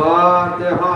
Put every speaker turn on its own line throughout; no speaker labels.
الفاتحہ.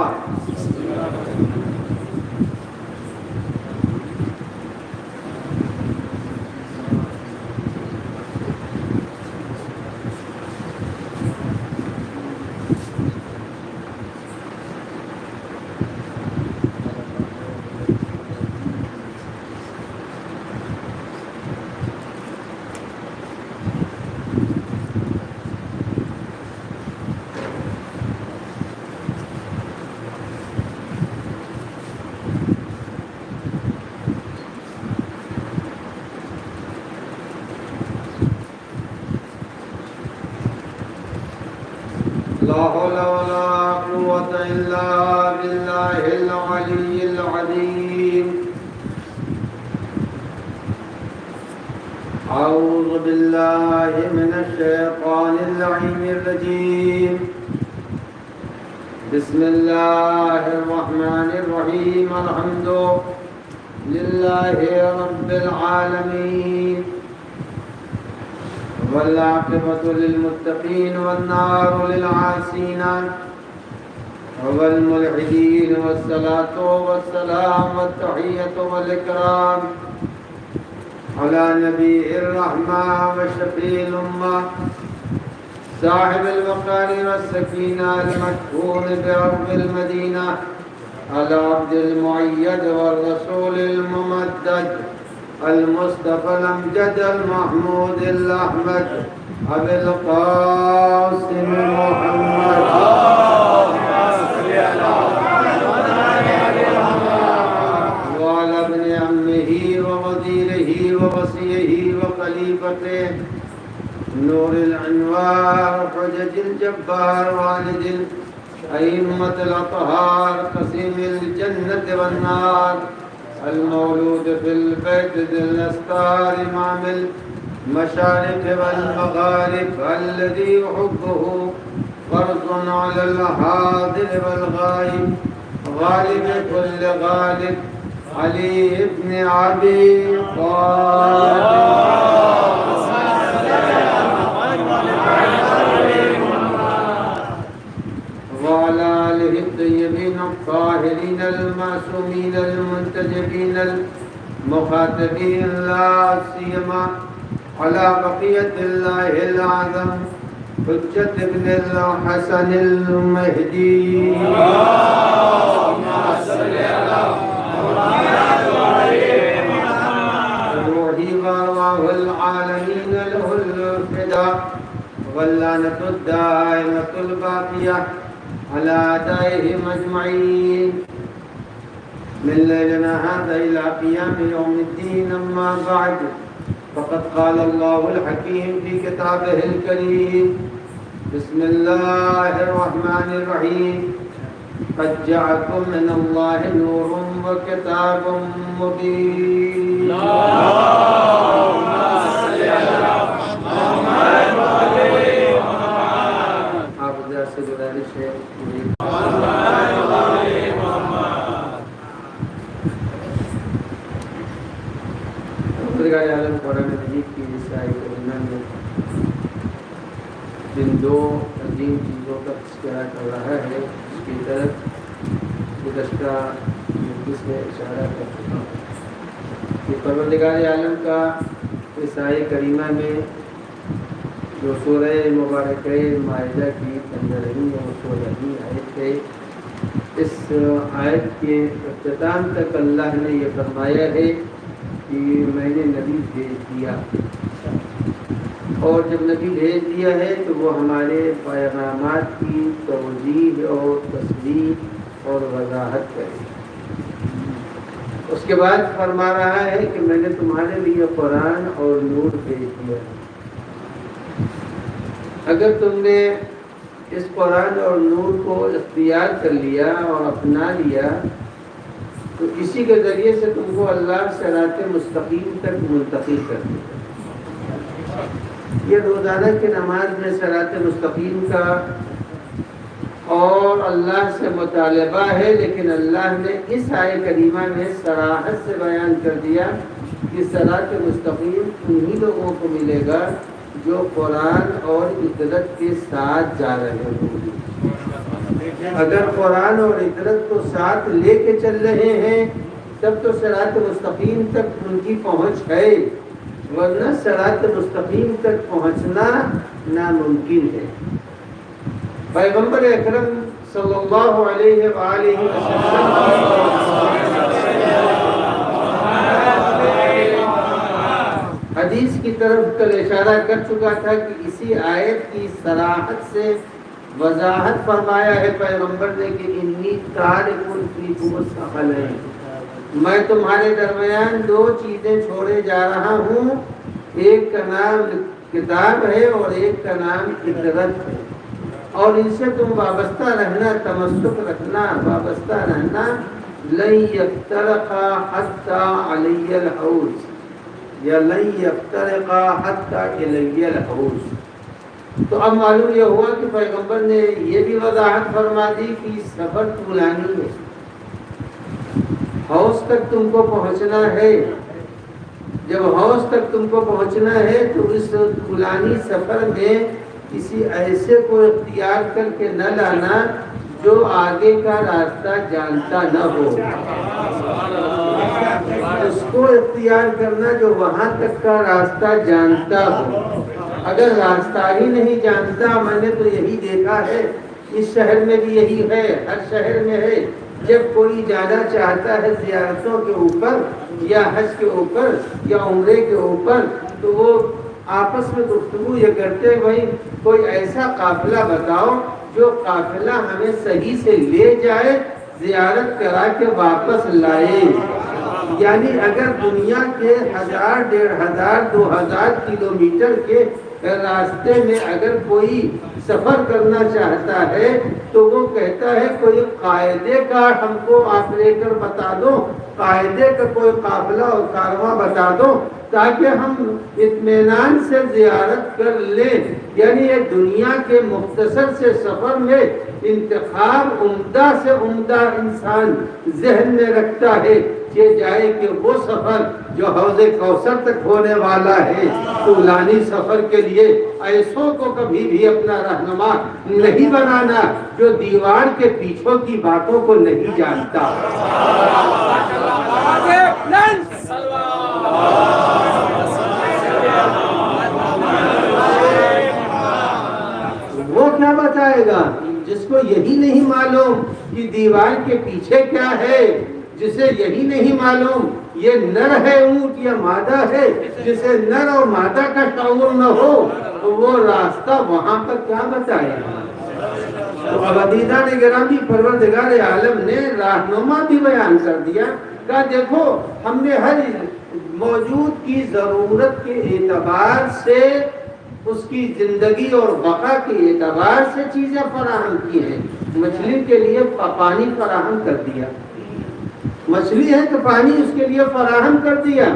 لا حول ولا قوة إلا بالله العلي العظيم. أعوذ بالله من الشيطان اللعين الرجيم. بسم الله الرحمن الرحيم. الحمد لله رب العالمين والعاقبة للمتقين والنار للعاصين والملحدين والصلاة والسلام والتحية والإكرام على نبي الرحمة وشفيع الأمة صاحب الوقار والسكينة المدفون بأرض المدينة العبد المؤيد والرسول الممدد المصطفى الأمجد المحمود الأحمد أبي القاسم محمد وعلى ابن عمه ووزيره ووصيه وخليفته نور الأنوار حجج الجبار والد الأئمة الأطهار قسيم الجنة والنار المولود في البيت ذي الأستار إمام المشارق والمغارب الذي يحبه فرض على الحاضر والغائب غالب كل غالب علي بن أبي طالب وعلى آله الطيبين الطاهرين المعصومين المنتجبين المخاطبين لا سيما على بقية الله الأعظم حجة ابن الحسن المهدي. اللهم صل على محمد وعلى محمد. روحي وأرواح العالمين له الفداء واللعنة الدائمة الباقية على أعدائهم أجمعين من ليلنا هذا إلى قيام يوم الدين. أما بعد فقد قال الله الحكيم في كتابه الكريم. بسم الله الرحمن الرحيم. قد جاءكم من الله نور وكتاب مبين. اللهم صل على محمد وعلى سے گزارش ہے عالم قرآن مجید کی رسائی کریمہ میں جن دو عظیم چیزوں کا تذکرہ کر رہا ہے اس کی طرف گزشتہ مجلس میں اشارہ کر چکا ہوں کہ پروردگار عالم کا رسائی کریمہ میں جو سورہ مبارکہ مائدہ کی 15ویں اور 16ویں آیت ہے، اس آیت کے اختتام تک اللہ نے یہ فرمایا ہے کہ میں نے نبی بھیج دیا، اور جب نبی بھیج دیا ہے تو وہ ہمارے پیغامات کی توضیح اور تصدیق اور وضاحت کرے. اس کے بعد فرما رہا ہے کہ میں نے تمہارے لیے قرآن اور نور بھیج دیا. اگر تم نے اس قرآن اور نور کو اختیار کر لیا اور اپنا لیا تو اسی کے ذریعے سے تم کو اللہ صراط مستقیم تک منتقل کر دے. یہ روزانہ کی نماز میں صراط مستقیم کا اور اللہ سے مطالبہ ہے، لیکن اللہ نے اس آیت کریمہ میں صراحت سے بیان کر دیا کہ صراط مستقیم انہی لوگوں کو ملے گا جو قرآن اور اطاعت کے ساتھ جا رہے ہوں. اگر قرآن اور عبرت کو ساتھ لے کے چل رہے ہیں تب تو صراط مستقیم تک ان کی پہنچ ہے، ورنہ صراط مستقیم تک پہنچنا ناممکن ہے۔ پیغمبر اکرم صلی اللہ علیہ وآلہ حدیث کی طرف کل اشارہ کر چکا تھا کہ اسی آیت کی صراحت سے وضاحت فرمایا ہے پیغمبر نے کہ انی تارک فیکم الثقلین، میں تمہارے درمیان دو چیزیں چھوڑے جا رہا ہوں، ایک کا نام کتاب ہے اور ایک کا نام عبرت ہے، اور ان سے تم وابستہ رہنا، تمسک رکھنا، وابستہ رہنا۔ لن یفترقا حتی علی الحوض یا لن یفترقا حتی الی الحوض۔ تو اب معلوم یہ ہوا کہ پیغمبر نے یہ بھی وضاحت فرما دی کہ سفر طولانی ہے، حوض تک تم کو پہنچنا ہے۔ جب حوض تک تم کو پہنچنا ہے تو اس طولانی سفر میں کسی ایسے کو اختیار کر کے نہ لانا جو آگے کا راستہ جانتا نہ ہو، اس کو اختیار کرنا جو وہاں تک کا راستہ جانتا ہو۔ اگر راستہ ہی نہیں جانتا، میں نے تو یہی دیکھا ہے، اس شہر میں بھی یہی ہے، ہر شہر میں ہے، جب کوئی جانا چاہتا ہے زیارتوں کے اوپر یا حج کے اوپر یا عمرے کے اوپر تو وہ آپس میں گفتگو یہ کرتے ہیں بھائی کوئی ایسا قافلہ بتاؤ جو قافلہ ہمیں صحیح سے لے جائے، زیارت کرا کے واپس لائے۔ یعنی اگر دنیا کے 1000 1500 2000 کلومیٹر کے راستے میں اگر کوئی سفر کرنا چاہتا ہے تو وہ کہتا ہے کوئی قاعدے کا ہم کو آپریٹر بتا دو، قاعدے کا کوئی قافلہ اور کارواں بتا دو تاکہ ہم اطمینان سے زیارت کر لیں۔ یعنی یہ دنیا کے مختصر سے سفر میں انتخاب عمدہ سے عمدہ انسان ذہن میں رکھتا ہے کہ جائے کہ وہ سفر جو حوض کوثر تک ہونے والا ہے، طولانی سفر کے لیے ایسوں کو کبھی بھی اپنا رہنما نہیں بنانا جو دیوار کے پیچھوں کی باتوں کو نہیں جانتا۔ وہ کیا بتائے گا جس کو یہی نہیں معلوم کہ دیوار کے پیچھے کیا ہے، جسے یہی نہیں معلوم یہ نر ہے اونٹ یا مادہ ہے، جسے نر اور مادہ کا شعور نہ ہو تو وہ راستہ وہاں پر کیا بتائے گا۔ تو عزیزان گرامی، پروردگار عالم نے رہنما بھی بیان کر دیا، کہا دیکھو ہم نے ہر موجود کی ضرورت کے اعتبار سے، اس کی زندگی اور بقا کے اعتبار سے چیزیں فراہم کی ہیں۔ مچھلی کے لیے پانی فراہم کر دیا، مچھلی ہے تو پانی اس کے لیے فراہم کر دیا،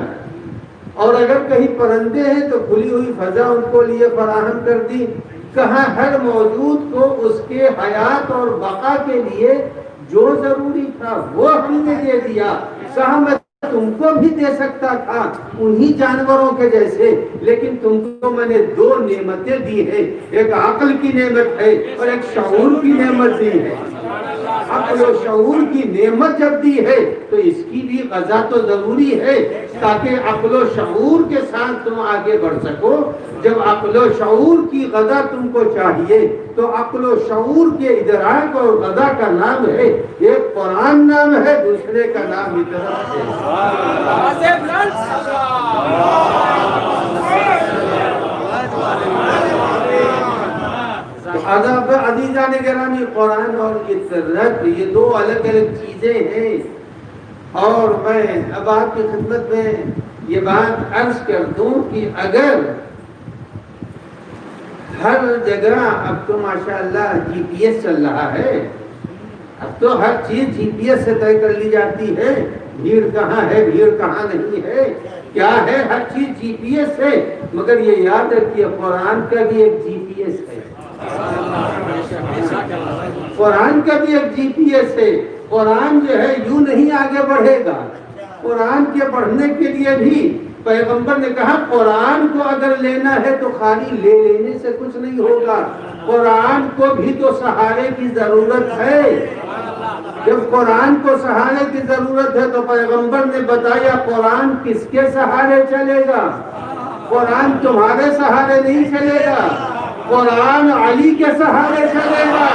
اور اگر کہیں پرندے ہیں تو کھلی ہوئی فضا ان کو لیے فراہم کر دی۔ کہاں ہر موجود کو اس کے حیات اور بقا کے لیے جو ضروری تھا وہ ہم نے دے دیا۔ کہاں میں تم کو بھی دے سکتا تھا انہی جانوروں کے جیسے، لیکن تم کو میں نے دو نعمتیں دی ہیں، ایک عقل کی نعمت ہے اور ایک شعور کی نعمت دی ہے۔ عقل و شعور کی نعمت جب دی ہے تو اس کی بھی غذا تو ضروری ہے تاکہ عقل و شعور کے ساتھ تم آگے بڑھ سکو۔ جب عقل و شعور کی غذا تم کو چاہیے تو عقل و شعور کے ادراک اور غذا کا نام ہے، ایک قرآن نام ہے، دوسرے کا نام عبرت ہے۔ عزیزان گرامی، قرآن اور عبرت یہ دو الگ الگ چیزیں ہیں، اور میں اب آپ کی خدمت میں یہ بات عرض کر دوں کہ اگر ہر جگہ اب تو ماشاءاللہ جی پی ایس چل رہا ہے، اب تو ہر چیز جی پی ایس سے طے کر لی جاتی ہے، بھیڑ کہاں ہے، بھیڑ کہاں نہیں ہے، کیا ہے، ہر چیز جی پی ایس ہے، مگر یہ یاد رکھیے قرآن کا بھی ایک جی پی ایس ہے، قرآن کا بھی ایک جی پی ایس ہے۔ قرآن جو ہے یوں نہیں آگے بڑھے گا، قرآن کے بڑھنے کے لیے بھی پیغمبر نے کہا قرآن کو اگر لینا ہے تو خالی لے لینے سے کچھ نہیں ہوگا، قرآن کو بھی تو سہارے کی ضرورت ہے. جب قرآن کو سہارے کی ضرورت ہے تو پیغمبر نے بتایا قرآن کس کے سہارے چلے گا؟ قرآن تمہارے سہارے نہیں چلے گا، قرآن علی کے سہارے چلے گا.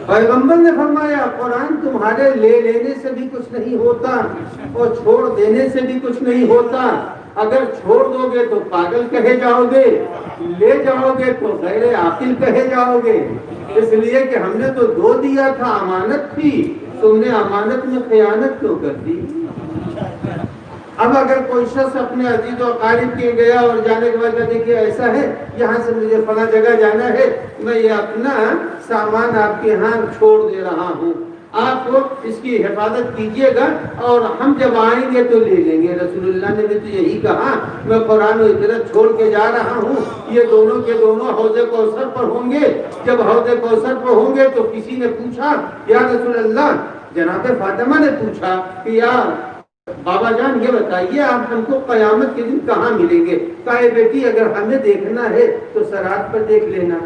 پیغمبر نے فرمایا قرآن تمہارے لے لینے سے بھی کچھ نہیں ہوتا اور چھوڑ دینے سے بھی کچھ نہیں ہوتا. اگر چھوڑ دو گے تو پاگل کہے جاؤ گے، لے جاؤ گے تو غیر عاقل کہے جاؤ گے. اس لیے کہ ہم نے تو دو دیا تھا، امانت تھی، تم نے امانت میں خیانت کیوں کر دی؟ اب اگر کوئی شخص اپنے عزیز و اقارب کے گیا اور جانے کے بعد کہتے کہ ایسا ہے یہاں سے مجھے فلاں جگہ جانا ہے، میں یہ اپنا سامان آپ کے ہاں چھوڑ دے رہا ہوں، آپ اس کی حفاظت کیجئے گا اور ہم جب آئیں گے تو لے لیں گے. رسول اللہ نے بھی تو یہی کہا، میں قرآن و ہجرت چھوڑ کے جا رہا ہوں، یہ دونوں کے دونوں حوض کوثر پر ہوں گے. جب حوض کوثر پر ہوں گے تو کسی نے پوچھا یا رسول اللہ، جناب فاطمہ نے پوچھا کہ یا بابا جان یہ بتائیے آپ ہم کو قیامت کے دن کہاں ملیں گے؟ کہا بیٹی اگر ہمیں دیکھنا ہے تو صراط پر دیکھ لینا.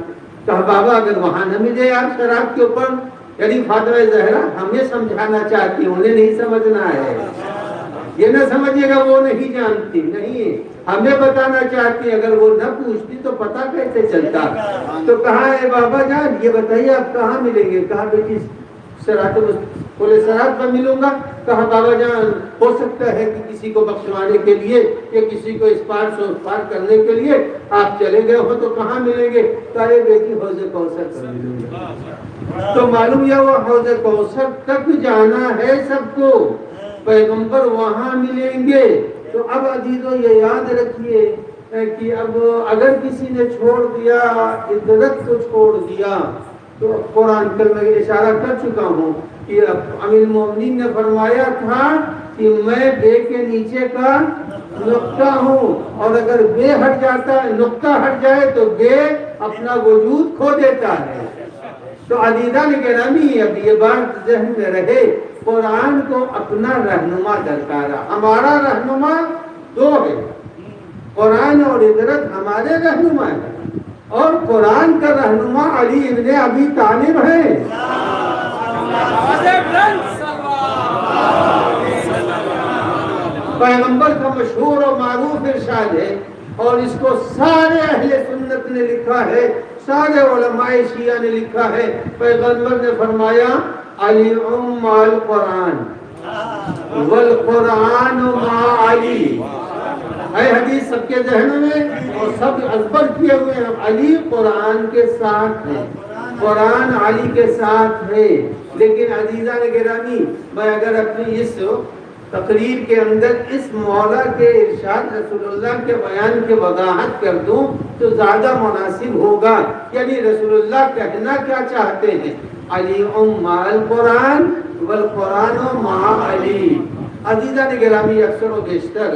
کہا بابا اگر وہاں نہ ملے آپ صراط کے اوپر، یعنی فاطمہ زہرا ہمیں سمجھانا چاہتی، انہیں نہیں سمجھنا ہے. یہ نہ سمجھے گا وہ نہیں جانتی، نہیں ہمیں بتانا چاہتی. اگر وہ نہ پوچھتی تو پتہ کیسے چلتا؟ تو کہا اے بابا جان یہ بتائیے آپ کہاں ملیں گے؟ کہا بیٹی صراط، بولے صراط پر ملوں گا. کہا بابا جان ہو سکتا ہے کہ کسی کو بخشوانے کے لیے یا کسی کو اس پار سے اس پار کرنے کے لیے آپ چلے گئے ہو تو کہاں ملیں گے؟ کہا بیٹی حوض کوثر پر ملوں گا. تو معلوم یہ وہ حوض کوثر تک جانا ہے سب کو، پیغمبر وہاں ملیں گے. تو اب عزیزو یہ یاد رکھیے کہ اب اگر کسی نے چھوڑ دیا عدت کو چھوڑ دیا تو قرآن کل میں اشارہ کر چکا ہوں کہ امیر المومنین نے فرمایا تھا کہ میں بے کے نیچے کا نقطہ ہوں، اور اگر بے ہٹ جاتا ہے، نقطہ ہٹ جائے تو بے اپنا وجود کھو دیتا ہے. تو عزیزان گرامی اب یہ بات ذہن میں رہے، قرآن کو اپنا رہنما درکار ہے. ہمارا رہنما دو ہے، قرآن اور ہجرت ہمارے رہنما ہے، اور قرآن کا رہنما علی ابن ابی طالب ہے. پیغمبر کا مشہور و معروف ارشاد ہے، اور اس کو سارے اہل سنت نے لکھا ہے، سارے علماء شیعہ نے لکھا ہے. پیغمبر نے فرمایا علی مع القرآن والقرآن مع علی. ہے حدیث سب کے ذہنوں میں اور سب ازبر کیے ہوئے ہیں. علی قرآن کے ساتھ ہے، قرآن علی کے ساتھ ہے. لیکن عزیزان گرامی میں اگر اپنی اس تقریر کے اندر اس مولا کے ارشاد رسول اللہ کے بیان کی وضاحت کر دوں تو زیادہ مناسب ہوگا. یعنی رسول اللہ کہنا کیا چاہتے ہیں؟ علی مع القرآن والقرآن مع علی. عزیزان گرامی اکثر و بیشتر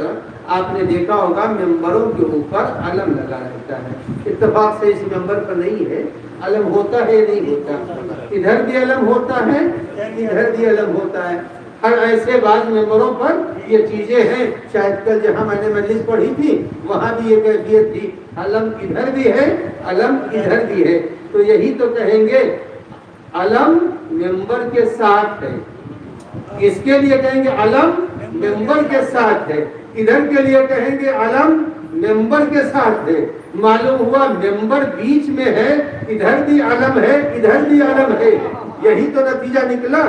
آپ نے دیکھا ہوگا ممبروں کے اوپر علم لگا رہتا ہے. اتفاق سے اس ممبر پر نہیں ہے، علم ہوتا ہے نہیں ہوتا، ادھر بھی علم ہوتا ہے ادھر بھی علم ہوتا ہے. ہر ایسے بعض ممبروں پر یہ چیزیں ہیں. شاید کل جہاں میں نے مجلس پڑھی تھی وہاں بھی یہ کیفیت تھی، علم ادھر بھی ہے علم ادھر بھی ہے. تو یہی تو کہیں گے علم ممبر کے ساتھ ہے. اس کے لیے کہیں گے علم ممبر کے ساتھ ہے، ادھر کے لیے کہیں گے علم ممبر کے ساتھ ہے. معلوم ہوا ممبر بیچ میں ہے، ادھر بھی علم ہے ادھر بھی علم ہے. یہی تو نتیجہ نکلا،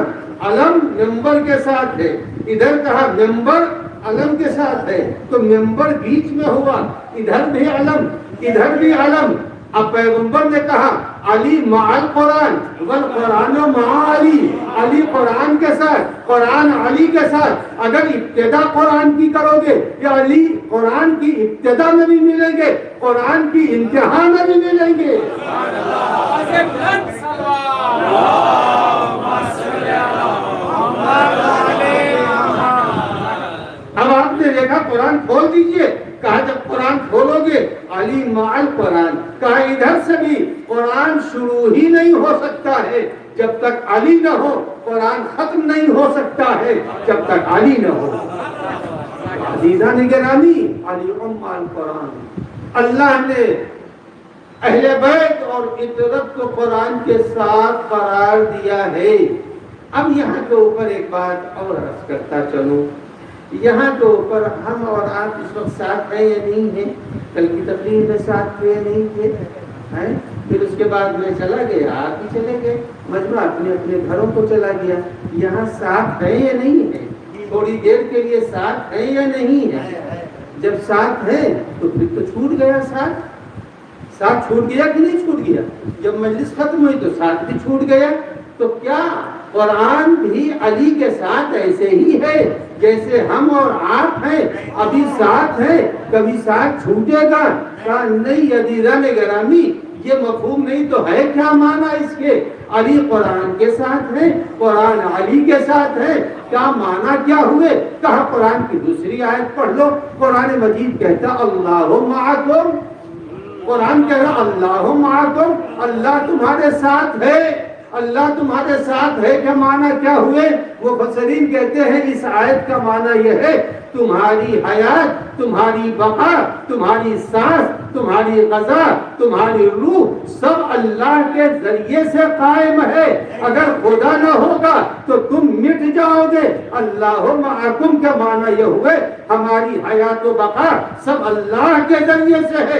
علم ممبر کے ساتھ ہے، ادھر کہا ممبر علم کے ساتھ ہے. تو ممبر بیچ میں ہوا، ادھر بھی علم ادھر بھی علم. اب پیغمبر نے کہا
علی مع القرآن والقرآن مع علی، علی قرآن کے ساتھ، قرآن علی کے ساتھ۔ اگر ابتدا قرآن کی کرو گے یا علی قرآن کی ابتدا میں بھی ملیں گے، قرآن کی انتہا میں بھی ملیں گے۔ اب آپ نے دیکھا قرآن کھول دیجئے، کہا جب قرآن کھولو گے علی مع القرآن، کہا ادھر سے بھی قرآن شروع ہی نہیں ہو سکتا ہے جب تک علی نہ ہو، قرآن ختم نہیں ہو سکتا ہے جب تک علی نہ ہو۔ عزیزان گرامی، علی مع القرآن، اللہ نے اہل بیت اور اطرت کو قرآن کے ساتھ قرار دیا ہے۔ اب یہاں کے اوپر ایک بات اور عرض کرتا چلوں، یہاں کے اوپر ہم اور آپ اس وقت ساتھ ہیں یا نہیں ہیں؟ کل کی تقریر میں ساتھ تھے یا نہیں تھے؟ پھر اس کے بعد میں چلا گیا، آپ ہی چلے گئے، مجموعہ اپنے اپنے گھروں کو چلا گیا۔ یہاں ساتھ ہیں یا نہیں ہیں؟ تھوڑی دیر کے لیے ساتھ ہیں یا نہیں ہیں؟ جب ساتھ ہیں تو پھر تو چھوٹ گیا ساتھ چھوٹ گیا کہ نہیں چھوٹ گیا؟ جب مجلس ختم ہوئی تو ساتھ بھی چھوٹ گیا۔ تو کیا قرآن بھی علی کے ساتھ ایسے ہی ہے جیسے ہم اور آپ ہیں؟ ابھی ساتھ ہیں، کبھی ساتھ چھوٹے گا؟ کہا نہیں عزیزان گرامی، یہ مفہوم نہیں تو ہے کیا معنی اس کے؟ علی قرآن کے ساتھ ہے، قرآن علی کے ساتھ ہے، کیا معنی کیا ہوئے؟ کہا قرآن کی دوسری آیت پڑھ لو، قرآن مجید کہتا اللہ معکم، قرآن کہہ رہا اللہ معکم، اللہ تمہارے ساتھ ہے، اللہ تمہارے ساتھ ہے۔ کیا معنی کیا ہوئے؟ وہ مفسرین کہتے ہیں اس آیت کا معنی یہ ہے تمہاری حیات، تمہاری بقا، تمہاری سانس، تمہاری غذا، تمہاری روح سب اللہ کے ذریعے سے قائم ہے۔ اگر خدا نہ ہوگا تو تم مٹ جاؤ گے۔ اللہ معکم کا معنی یہ ہوئے ہماری حیات و بقا سب اللہ کے ذریعے سے ہے،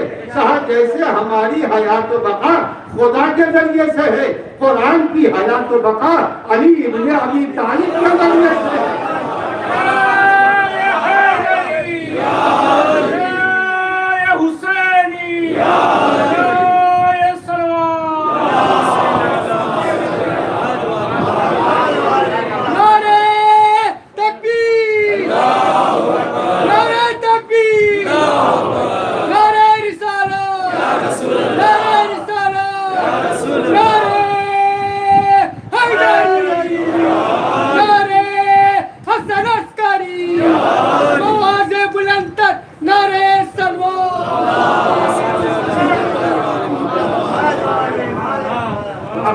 جیسے ہماری حیات و بقا خدا کے ذریعے سے ہے، قرآن کی حیات و بقا علی ابن ابی طالب کے ذریعے سے ہے۔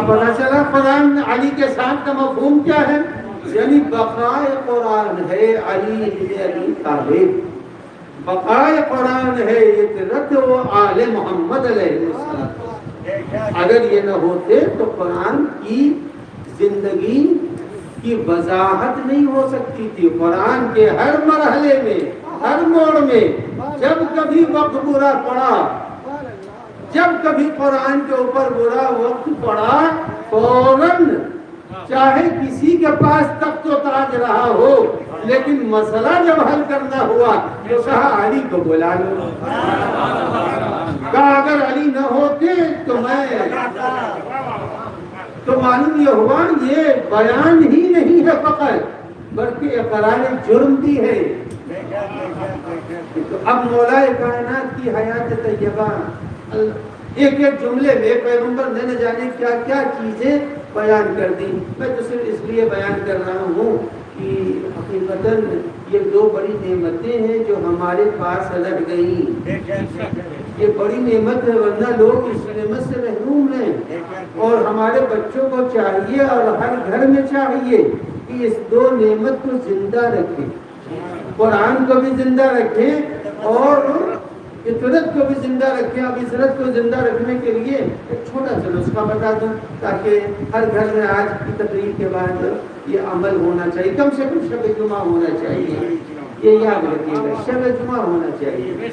پتہ چلا قرآن علی کے ساتھ کا مفہوم کیا ہے؟ یعنی بقائے قرآن ہے علی ابن ابی طالب، بقائے قرآن ہے اطرت و آل محمد علیہ السلام۔ اگر یہ نہ ہوتے تو قرآن کی زندگی کی وضاحت نہیں ہو سکتی تھی۔ قرآن کے ہر مرحلے میں، ہر موڑ میں جب کبھی وقت برا پڑا، جب کبھی قرآن کے اوپر برا وقت پڑا، فوراً چاہے کسی کے پاس تخت و تاج رہا ہو، لیکن مسئلہ جب حل کرنا ہوا تو کہا علی کو بلا لو۔ کہا اگر علی نہ ہوتے تو معلوم یہ ہوا یہ بیان ہی نہیں ہے فقط، بلکہ اقرار جرم بھی ہے۔ تو اب مولا کائنات کی حیات طیبہ ایک ایک جملے میں پیغمبر نے نہ جانے کیا کیا چیزیں بیان کر دی۔ میں تو صرف اس لیے بیان کر رہا ہوں کہ حقیقتاً یہ دو بڑی نعمتیں ہیں جو ہمارے پاس الگ گئیں۔ یہ بڑی نعمت ہے، ورنہ لوگ اس نعمت سے محروم ہیں، اور ہمارے بچوں کو چاہیے اور ہر گھر میں چاہیے کہ اس دو نعمت کو زندہ رکھیں، قرآن کو بھی زندہ رکھیں اور اطرت کو بھی زندہ رکھیں۔ اب اطرت کو زندہ رکھنے کے لیے ایک چھوٹا سا نسخہ بتا دوں تاکہ ہر گھر میں آج کی تقریر کے بعد یہ عمل ہونا چاہیے، کم سے کم شب جمعہ ہونا چاہیے، یہ یاد رکھیے گا، شب جمعہ ہونا چاہیے۔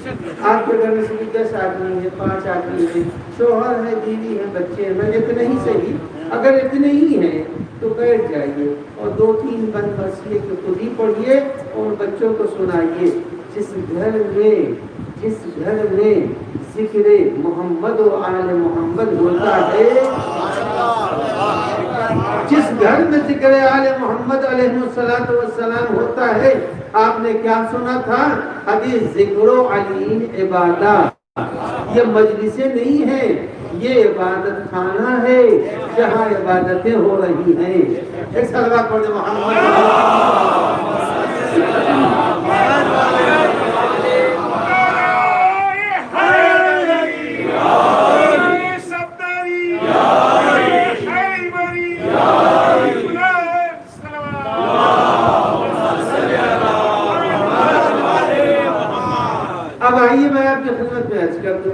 آپ کے گھر میں سے 10 آدمی ہیں، 5 آدمی ہیں، شوہر ہے، بیوی ہے، بچے ہیں، میں اتنے ہی صحیح، اگر اتنے ہی ہیں تو بیٹھ جائیے اور 2-3 بند بس یہ کہ خود ہی پڑھیے اور بچوں کو سنائیے۔ جس گھر میں
جس گھر میں ذکر محمد و آل محمد ہوتا ہے، جس گھر میں ذکر آل محمد علیہ السلام ہوتا ہے، آپ نے کیا سنا تھا حدیث، ذکر و علی عبادت، یہ مجلسیں نہیں ہیں، یہ عبادت خانہ ہے جہاں عبادتیں ہو رہی ہیں۔ ایک صلوات پڑھیں محمد۔ اب آئیے میں آپ کی خدمت میں عرض کر دوں،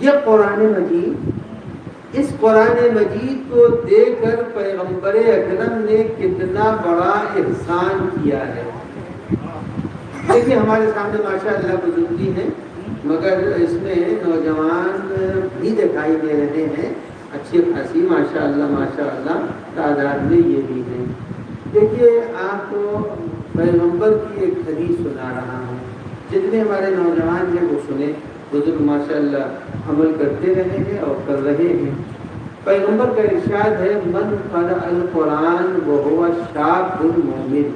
یہ قرآن مجید، اس قرآن مجید کو دیکھ کر پیغمبر اکرم نے کتنا بڑا احسان کیا ہے۔ دیکھیے ہمارے سامنے ماشاءاللہ بزرگی ہے، مگر اس میں نوجوان بھی دکھائی دے رہے ہیں، اچھی خاصی ماشاءاللہ تعداد میں یہ بھی ہیں۔ دیکھیے آپ کو پیغمبر کی ایک حدیث سنا رہا ہوں، جتنے ہمارے نوجوان ہیں وہ سنیں، بزرگ ماشاءاللہ عمل کرتے رہے ہیں اور کر رہے ہیں۔ پیغمبر کا ارشاد ہے، من قرأ القرآن وهو شاب مومن،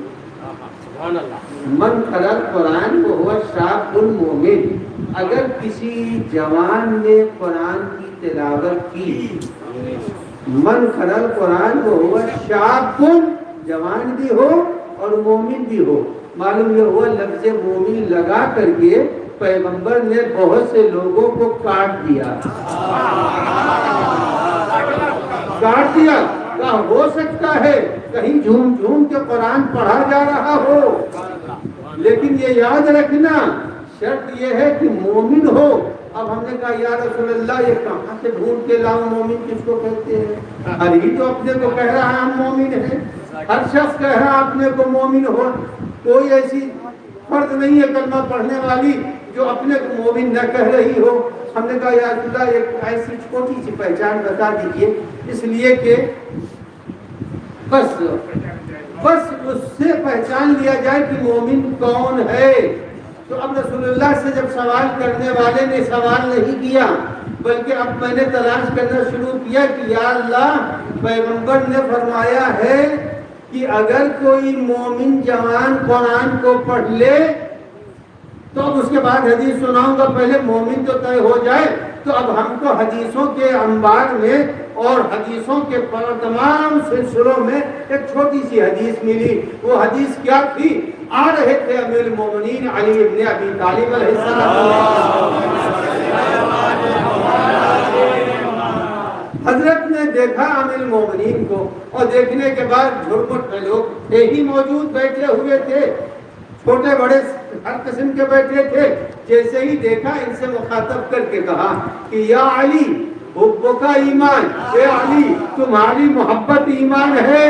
من قرأ القرآن وهو شاب مومن، اگر کسی جوان نے قرآن کی تلاوت کی، من قرأ القرآن وهو شاب، جوان بھی ہو اور مومن بھی ہو، معلوم یہ ہوا لفظ مومن لگا کر کے پیغمبر نے بہت سے لوگوں کو کاٹ دیا، کہا ہو سکتا ہے کہیں جھوم جھوم کے قرآن پڑھا جا رہا ہو، لیکن یہ یاد رکھنا شرط یہ ہے کہ مومن ہو۔ اب ہم نے کہا یا رسول اللہ یہ کہاں سے ڈھونڈ کے لاؤں، مومن کس کو کہتے ہیں؟ ہر ہی تو اپنے کو کہہ رہا ہے ہم مومن ہیں، ہر شخص کہہ رہا ہے اپنے کو مومن ہو، کوئی ایسی فرد نہیں ہے کلمہ پڑھنے والی جو اپنے کو مومن نہ کہہ رہی ہو۔ ہم نے کہا یا رسول اللہ ایک ایسی چھوٹی سی پہچان بتا دیجئے، اس لیے کہ بس اس سے پہچان لیا جائے کہ مومن کون ہے۔ تو اب رسول اللہ سے جب سوال کرنے والے نے سوال نہیں کیا، بلکہ اب میں نے تلاش کرنا شروع کیا کہ یا اللہ، پیغمبر نے فرمایا ہے کہ اگر کوئی مومن جوان قرآن کو پڑھ لے تو اب اس کے بعد حدیث سناؤں گا، پہلے مومن تو طے ہو جائے۔ تو اب ہم کو حدیثوں کے انبار میں اور حدیثوں کے تمام سلسلوں میں ایک چھوٹی سی حدیث ملی۔ وہ حدیث کیا تھی؟ آ رہے تھے امیر المومنین علی ابن ابی طالب علیہ السلام، حضرت نے دیکھا امیر المومنین کو، اور دیکھنے کے بعد جھرمٹ میں لوگ ہی موجود بیٹھے ہوئے تھے، چھوٹے بڑے ہر قسم کے بیٹھے تھے۔ جیسے ہی دیکھا ان سے مخاطب کر کے کہا کہ یا علی حب کا ایمان، اے علی تمہاری محبت ایمان ہے۔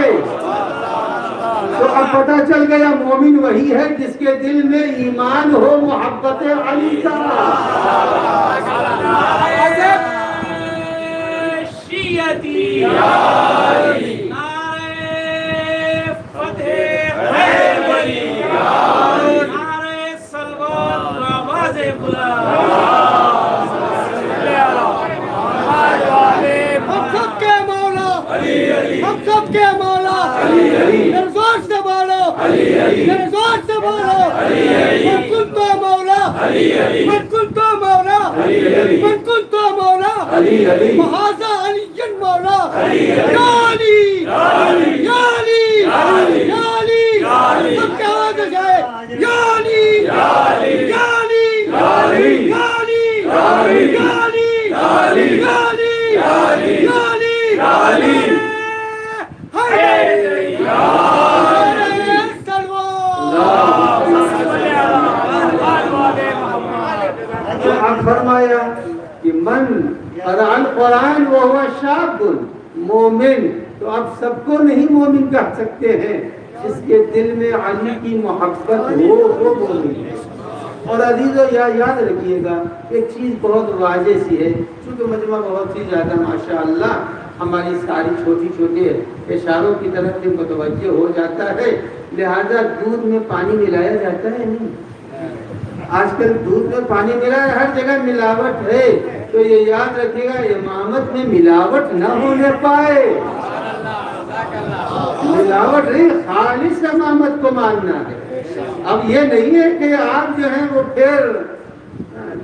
تو اب پتہ چل گیا مومن وہی ہے جس کے دل میں ایمان ہو محبت علی کا۔ فرمایا کہ من قرأ القرآن وهو شاب مومن، تو آپ سب کو نہیں مومن کہہ سکتے ہیں، جس کے دل میں علی کی محبت ہو وہ مومن ہے۔ اور عزیزو یاد رکھیے گا ایک چیز بہت واضح سی ہے، چونکہ مجمع بہت سی زیادہ ماشاءاللہ ہماری ساری چھوٹی چھوٹے اشاروں کی طرف سے متوجہ ہو جاتا ہے، لہذا دودھ میں پانی ملایا جاتا ہے نہیں،
آج کل دودھ میں پانی ملا ہے، ہر جگہ ملاوٹ ہے، تو یہ یاد رکھیے گا امامت میں ملاوٹ نہ ہونے پائے، ملاوٹ نہیں، خالص امامت کو ماننا ہے۔ اب یہ نہیں ہے کہ آپ جو ہیں وہ پھر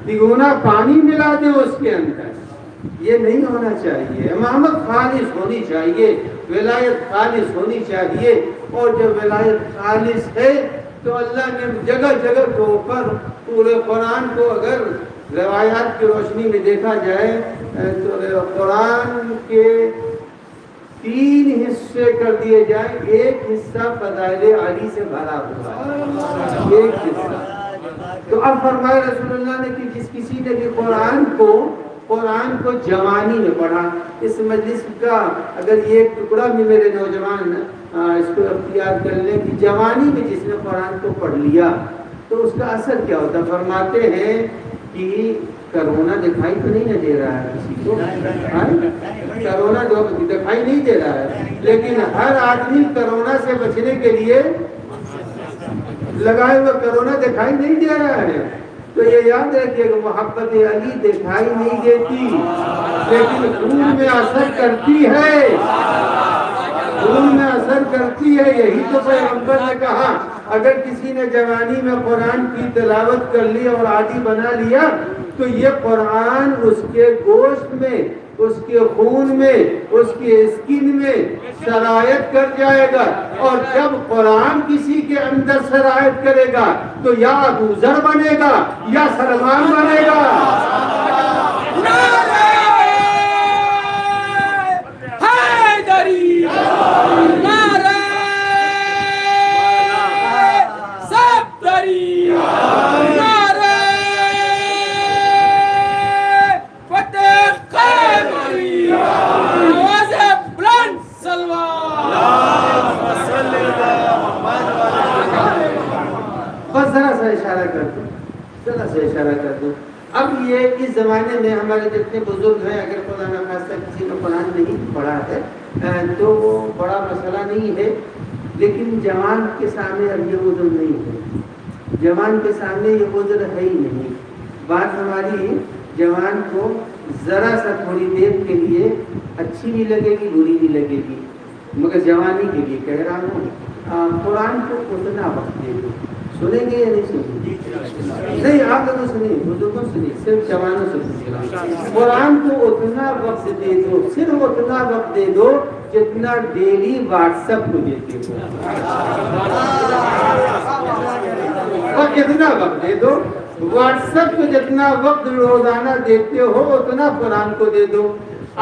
تگونا پانی ملا دیں اس کے اندر، یہ نہیں ہونا چاہیے۔ امامت خالص ہونی چاہیے، ولایت خالص ہونی چاہیے، اور جب ولایت خالص ہے تو اللہ نے جگہ جگہ کے اوپر پورے قرآن کو اگر روایات کی روشنی میں دیکھا جائے تو قرآن کے 3 حصے کر دیے جائیں، ایک حصہ فضائل علی سے بھرا ہوا ہے، ایک حصہ۔ تو اب فرمائے رسول اللہ نے کہ جس کسی نے بھی قرآن کو جوانی میں پڑھا، اس مجلس کا اگر یہ ایک ٹکڑا بھی میرے نوجوان اس کو اختیار کر لیں کہ جوانی میں جس نے قرآن کو پڑھ لیا تو اس کا اثر کیا ہوتا؟ فرماتے ہیں کہ کرونا دکھائی تو نہیں دے رہا ہے کسی کو، کرونا دکھائی نہیں دے رہا ہے، لیکن ہر آدمی کرونا سے بچنے کے لیے لگائے ہوئے کرونا دکھائی نہیں دے رہا ہے۔ تو یہ یاد رکھیے کہ محبت علی دکھائی نہیں دیتی لیکن خون میں اثر کرتی ہے، خون میں اثر کرتی ہے۔ یہی تو پیغمبر نے کہا اگر کسی نے جوانی میں قرآن کی تلاوت کر لی اور عادی بنا لیا تو یہ قرآن اس کے گوشت میں، اس کے خون میں، اس کے اسکن میں سرایت کر جائے گا، اور جب قرآن کسی کے اندر سرایت کرے گا تو یا ابو ذر بنے گا یا سلمان بنے گا۔
نعرہ حیدری، نعرہ صفدری، نعرہ فتح قیمری، آواز بلند سلوات۔
بس ذرا سا اشارہ کر دو، ذرا سا اشارہ کر دو۔ اب یہ اس زمانے میں ہمارے جتنے بزرگ ہیں اگر خدا نہ خواستہ کسی نے قرآن نہیں پڑھا ہے تو وہ بڑا مسئلہ نہیں ہے، لیکن جوان کے سامنے اب یہ عذر نہیں ہے، جوان کے سامنے یہ عذر ہے ہی نہیں۔ بات ہماری جوان کو ذرا سا تھوڑی دیر کے لیے اچھی بھی لگے گی بری بھی لگے گی، مگر جوانی کے لیے کہہ رہا ہوں قرآن کو اتنا وقت دے دو۔ سنیں گے یا نہیں سنیں گے؟ نہیں، آپ لوگوں سنیں، بزرگوں سنیں، صرف جوانوں سے پوچھ، قرآن کو اتنا وقت دے دو، صرف اتنا وقت دے دو جتنا ڈیلی واٹس ایپ کو دیتے ہو، اور اتنا وقت دے دو واٹس ایپ کو جتنا وقت روزانہ دیتے ہو اتنا قرآن کو دے دو۔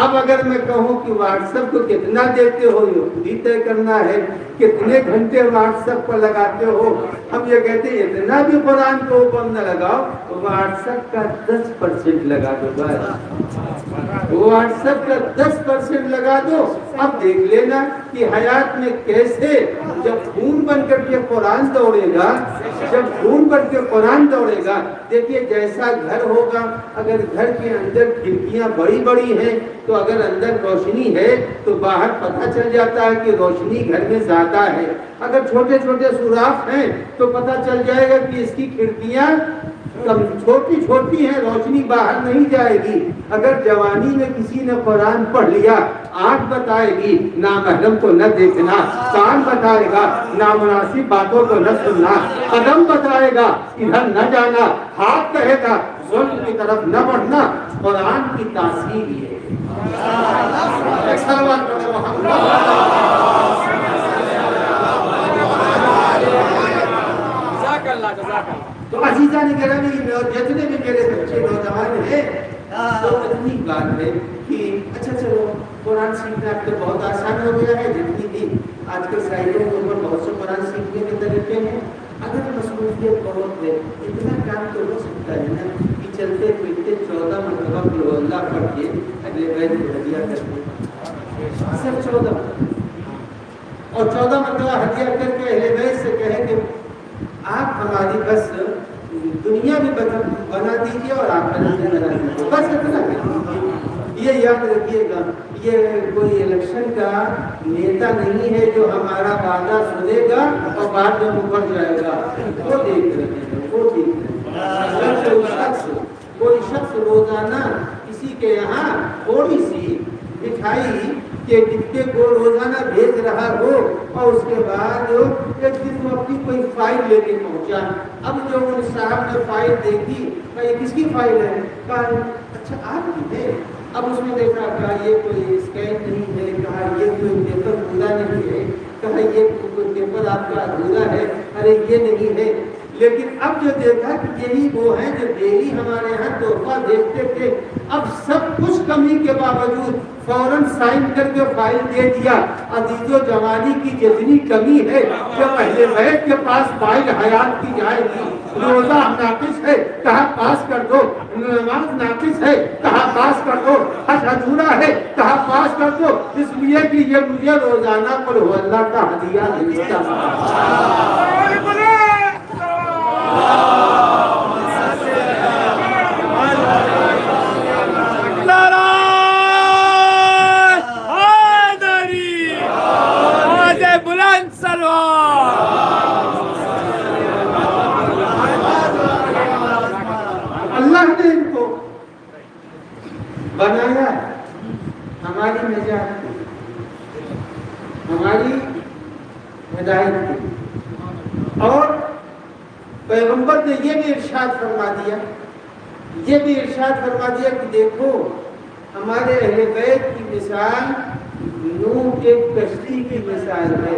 اب اگر میں کہوں کہ واٹس ایپ کو کتنا دیتے ہو یہ خود ہی طے کرنا ہے، کتنے گھنٹے واٹس ایپ پر لگاتے ہو۔ ہم یہ کہتے ہیں اتنا بھی قرآن کو اوپر نہ لگاؤ، واٹس ایپ کا 10% لگا دو، بس واٹس ایپ کا 10% لگا دو۔ اب دیکھ لینا کہ حیات میں کیسے جب خون بن کر کے قرآن دوڑے گا، جب خون بن کے قرآن دوڑے گا، دیکھیے جیسا گھر ہوگا، اگر گھر کے اندر کھڑکیاں بڑی بڑی ہیں تو اگر اندر روشنی ہے تو باہر پتہ چل جاتا ہے کہ روشنی گھر میں زیادہ ہے، اگر چھوٹے چھوٹے سوراخ ہیں تو پتہ چل جائے گا کہ اس کی کھڑکیاں چھوٹی چھوٹی ہیں، روشنی باہر نہیں جائے گی۔ اگر جوانی میں کسی نے قرآن پڑھ لیا، آنکھ بتائے گی نامحرم کو نہ دیکھنا، کان بتائے گا نامناسب باتوں کو نہ سننا، قدم بتائے گا ادھر نہ جانا، ہاتھ کہے گا ظلم کی طرف نہ بڑھنا۔ قرآن کی تاثیر یہ ہے۔ تو عزیزان گرامی جتنے بھی میرے بچے نوجوان ہیں تو اتنی بات ہے کہ اچھا چلو قرآن سیکھنا اب تو بہت آسان ہو گیا ہے، جتنی بھی آج کل سائٹوں کے اوپر بہت سے قرآن سیکھنے کے طریقے ہیں۔ اگر مصروفیت بہت ہے اتنا کام تو ہو سکتا ہے نا کہ چلتے پھرتے 14 مرتبہ قل ہو اللہ پڑھ کے اگلے بیت کو ہدیہ کر دیں، صرف 14 اور 14 مرتبہ ہدیہ کر کے اہل بیت سے کہیں کہ آپ ہماری بس دنیا بھی بنا دیجیے اور آپ بنا دیجیے، بس اتنا کریے۔ یہ یاد رکھیے گا یہ کوئی الیکشن کا نیتا نہیں ہے جو ہمارا وعدہ سنے گا اور بعد میں مکر جائے گا، وہ دیکھ رہے ہیں، وہ دیکھ رہے ہیں۔ کوئی شخص روزانہ کسی کے یہاں تھوڑی سی مٹھائی کے ڈبے کو روزانہ بھیج رہا ہو اور اس کے بعد ایک دن وہ اپنی کوئی فائل لے کے پہنچا. اب جو ان صاحب نے فائل دیکھی کہ یہ کس کی فائل ہے؟ کہا اچھا آپ کی ہے. اب اس میں دیکھا کہا یہ کوئی اسکین نہیں ہے, کہا یہ کوئی پیپر پورا نہیں ہے, کہا یہ کوئی پیپر آپ کا ادھورا ہے, ارے یہ نہیں ہے. لیکن اب جو دیکھا کہ یہی وہ ہیں جو ڈیلی ہمارے یہاں تحفہ بھیجتے تھے, اب سب کچھ کمی کے باوجود فوراً سائن کر کے فائل دے دیا. عزیز و جوانی کی جتنی کمی ہے جب اہل بیت کے پاس فائل حیات کی جائے گی. روزہ ناقص ہے, کہا پاس کر دو. نماز ناقص ہے, کہا پاس کر دو. حج ادھورا ہے, کہا پاس کر دو. اس لیے کہ یہ مجھے روزانہ قل هو اللہ کا ہدیہ ملتا ہے. اللہ نے ان کو بنایا ہماری نجات کی, ہماری ہدایت کی, اور پیغمبر نے یہ بھی ارشاد فرما دیا کہ دیکھو ہمارے اہل بیت کی مثال نوح کے کشتی کی مثال ہے.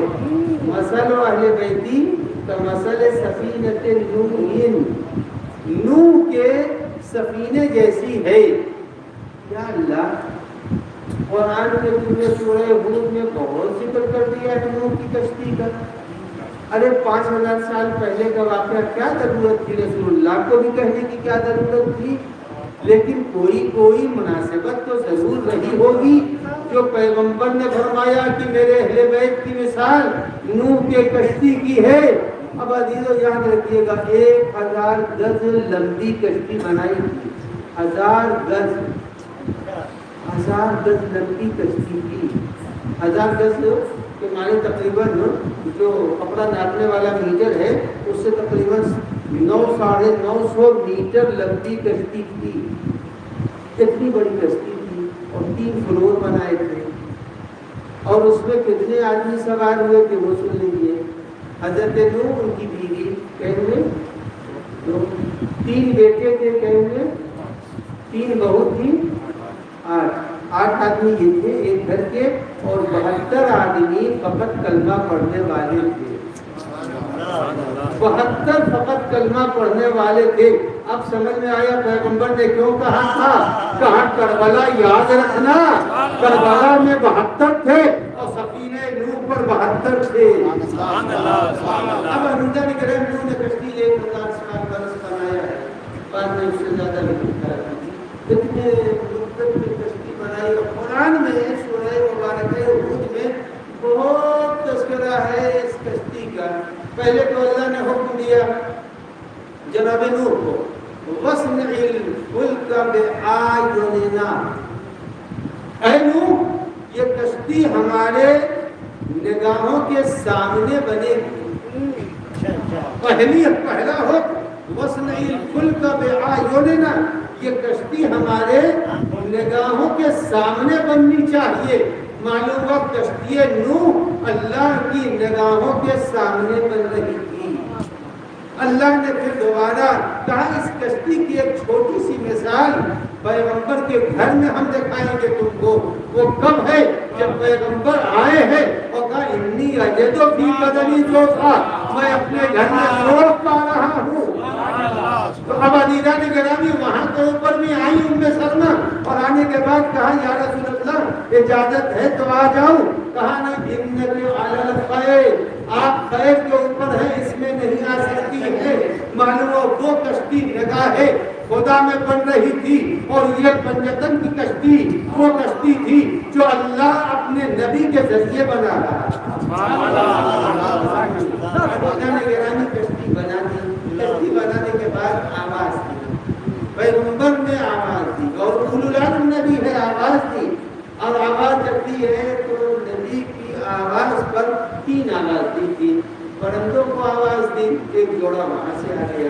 مثل اہل بیتی کمثل سفینۃ نوح, نوح کے سفینے جیسی ہے. یا اللہ, قرآن میں تم نے سورہ ہود میں بہت ذکر کر دیا ہے نوح کی کشتی کا. ارے 5000 سال پہلے کا واقعہ, کیا ضرورت تھی رسول اللہ کو بھی کہنے کی, کیا ضرورت تھی؟ لیکن کوئی مناسبت تو ضرور رہی ہوگی جو پیغمبر نے فرمایا کہ میرے اہل بیت کی مثال نوح کے کشتی کی ہے. اب عزیزو یاد رکھیے گا, 1000 گز لمبی کشتی بنائی تھی. 1000 گز لمبی کشتی تھی. 1000 گز کے معنی تقریباً جو کپڑا ناپنے والا میٹر ہے اس سے تقریباً 900 میٹر لمبی کشتی تھی. اتنی بڑی کشتی تھی اور 3 فلور بنائے تھے. اور اس میں کتنے آدمی سوار ہوئے تھے وہ سن لیجیے. حضرت نوح, ان کی بیوی, کہیں 3 بیٹے تھے, کہیں 3 بہو تھی, 8 آدمی یہ تھے ایک گھر کے, اور 72 آدمی فقط کلمہ پڑھنے والے تھے. 72 فقط کلمہ پڑھنے والے تھے. اب سمجھ میں آیا پیغمبر نے کیوں کہا تھا. کہا کربلا یاد رکھنا, کربلا میں 72 تھے اور سفینہ نوح پر 72 تھے. اب حضرت نوح نے کشتی 1000 سال برس بنایا ہے, بعد میں اس سے زیادہ اتنے مدت میں کشتی بنائی. اور قرآن میں سورہ مبارکہ ہود میں بہت تذکرہ ہے اس کشتی کا. پہلے تو اللہ نے حکم دیا جناب نوح کو, وَاصْنِعِ الْفُلْكَ بِأَعْيُنِنَا, اے نوح یہ کشتی ہمارے نگاہوں کے سامنے بنے گی. پہلا حکم وَاصْنِعِ الْفُلْكَ بِأَعْيُنِنَا, یہ کشتی ہمارے نگاہوں کے سامنے بننی چاہیے. معلوم ہوا کشتی نوح اللہ کی نگاہوں کے سامنے بن رہی تھی. اللہ نے پھر دوبارہ کہا اس کشتی کی ایک چھوٹی سی مثال پیغمبر کے گھر میں ہم دکھائیں گے تم کو. وہ کب ہے؟ جب پیغمبر آئے ہیں اور کہا انی اجدو فی بدنی ضعفا, میں اپنے گھر میں ضعف پا رہا ہوں. تو اب عزیزان گرامی وہاں تو اوپر میں آئی سلمہ, اور آنے کے بعد کہا یا رسول اللہ اجازت ہے تو آ جاؤں. کہا نہیں, انک علی الخیر, آپ خیر کے اوپر ہیں, اس میں نہیں آ سکتی ہے. معلوم ہو وہ کشتی نگاہ خدا میں بن رہی تھی, اور یہ پنجتن کی کشتی وہ کشتی تھی جو اللہ اپنے نبی کے ذریعے بنا رہا. کشتی بنا دی. کشتی بنانے کے بعد آواز دی, پیغمبر نے آواز دی, اور اولو العزم نے بھی ہے آواز دی. اور آواز جب دی ہے تو نبی کی آواز پر 3 آواز دی تھی. پرندوں کو آواز دی, ایک جوڑا وہاں سے آ گیا.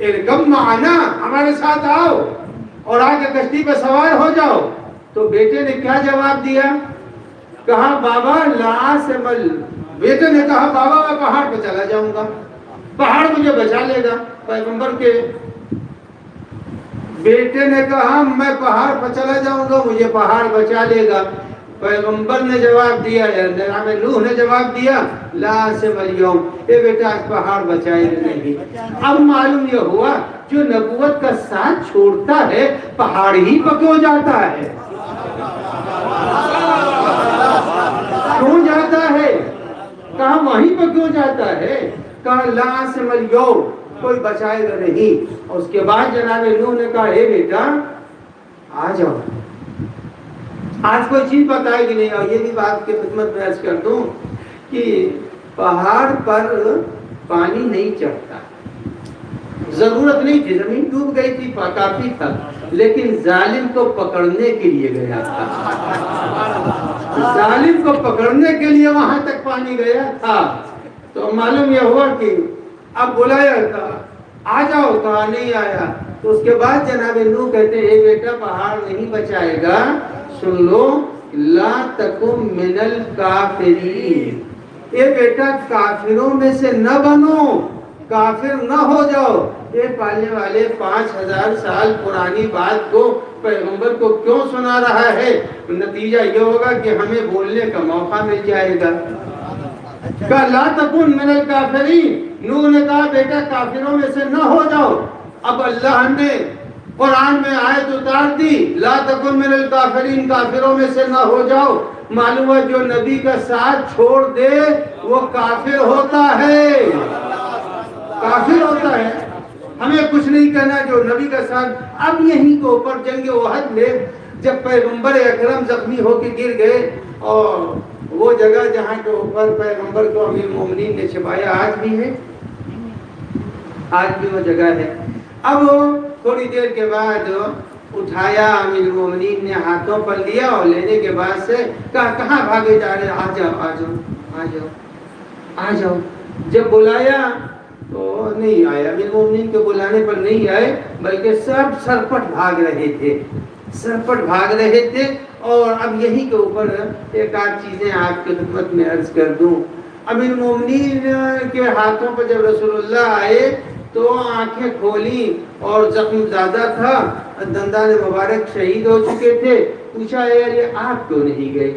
ارکب معنا، ہمارے ساتھ آؤ اور آ کے کشتی پہ سوار ہو جاؤ. تو بیٹے نے کیا جواب دیا؟ کہا بابا لا سے مل. بیٹے نے کہا بابا میں پہاڑ پہ چلا جاؤں گا، پہاڑ مجھے بچا لے گا. پیغمبر کے بیٹے نے کہا میں پہاڑ پہ چلا جاؤں گا، مجھے پہاڑ بچا لے گا. پیغمبر نے جواب دیا، جناب نوح نے جواب دیا لا سے ملیوم، اے بیٹا آج پہاڑ بچائے نہیں. اب معلوم یہ ہوا جو نبوت کا ساتھ چھوڑتا ہے پہاڑ ہی پہ کیوں جاتا ہے؟ کیوں جاتا ہے؟ کہا وہیں پہ کیوں جاتا ہے؟ کہا لا سے ملیوم، کوئی بچائے گا نہیں. اور اس کے بعد جناب نوح نے کہا اے بیٹا آ جاؤ، آج کوئی چیز بتائے گی نہیں. اور یہ بھی بات کی خدمت میں عرض کر دوں کہ پہاڑ پر پانی نہیں چڑھتا، ضرورت نہیں تھی، زمین ڈوب گئی تھی، کافی تھا، لیکن ظالم کو پکڑنے کے لیے گیا تھا. ظالم کو پکڑنے کے لیے وہاں تک پانی گیا تھا. تو معلوم یہ ہوا کہ اب بلایا تھا آ جاؤ، کہا نہیں آیا. تو اس کے بعد جناب نوح کہتے ہیں اے بیٹا پہاڑ نہیں بچائے گا، سن لو لا تکم من الکافرین، اے بیٹا کافروں میں سے نہ بنو، کافر نہ ہو جاؤ. یہ پالنے والے 5000 سال پرانی بات کو پیغمبر کو کیوں سنا رہا ہے؟ نتیجہ یہ ہوگا کہ ہمیں بولنے کا موقع مل جائے گا. کہ لا تکن من الکافرین، نوح نے کہا بیٹا کافروں میں سے نہ ہو جاؤ. اب اللہ نے قرآن میں آیت اتار دی لا تکن من الکافرین، کافروں میں سے نہ ہو جاؤ. معلوم ہے جو نبی کا ساتھ چھوڑ دے وہ کافر ہوتا ہے، کافر ہوتا ہے. ہمیں کچھ نہیں کہنا جو نبی کا ساتھ. اب یہیں کے اوپر جنگ احد میں جب پیغمبر اکرم زخمی ہو کے گر گئے اور وہ جگہ جہاں کے اوپر پیغمبر کو امیر المومنین نے چھپایا آج بھی ہے، آج بھی وہ جگہ ہے. اب تھوڑی دیر کے بعد اٹھایا امیر المومنین نے، ہاتھوں پر لیا اور لینے کے بعد سے کہا کہاں بھاگے جا رہے؟ آ جاؤ آ جاؤ آ جاؤ آ جاؤ. جب بلایا تو نہیں آیا، امیر المومنین کے بلانے پر نہیں آئے، بلکہ سب سرپٹ بھاگ رہے تھے، سرپٹ بھاگ رہے تھے. اور اب یہی کے اوپر ایک آدھ چیزیں آپ کی خدمت میں عرض کر دوں. امیر المومنین کے ہاتھوں پر جب رسول اللہ آئے تو آنکھیں کھولی اور زخم زیادہ تھا، دندان مبارک شہید ہو چکے تھے. پوچھا یہ آپ کیوں نہیں گئے؟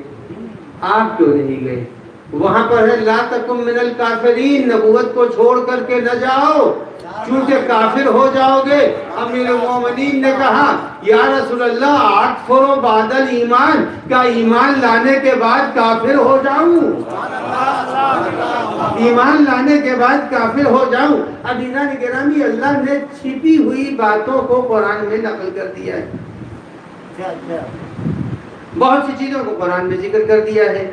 آپ کیوں نہیں گئے؟ وہاں پر ہے لا تکم من الکافرین، نبوت کو چھوڑ کر کے نہ جاؤ چونکہ کافر ہو جاؤ گے. امیر المومنین نے کہا یا رسول اللہ 8 فرو بعد الایمان، کیا ایمان لانے کے بعد کافر ہو جاؤں؟ ایمان لانے کے بعد کافر ہو جاؤں؟ اب عزیزان گرامی اللہ نے چھپی ہوئی باتوں کو قرآن میں نقل کر دیا ہے، بہت سی چیزوں کو قرآن میں ذکر کر دیا ہے.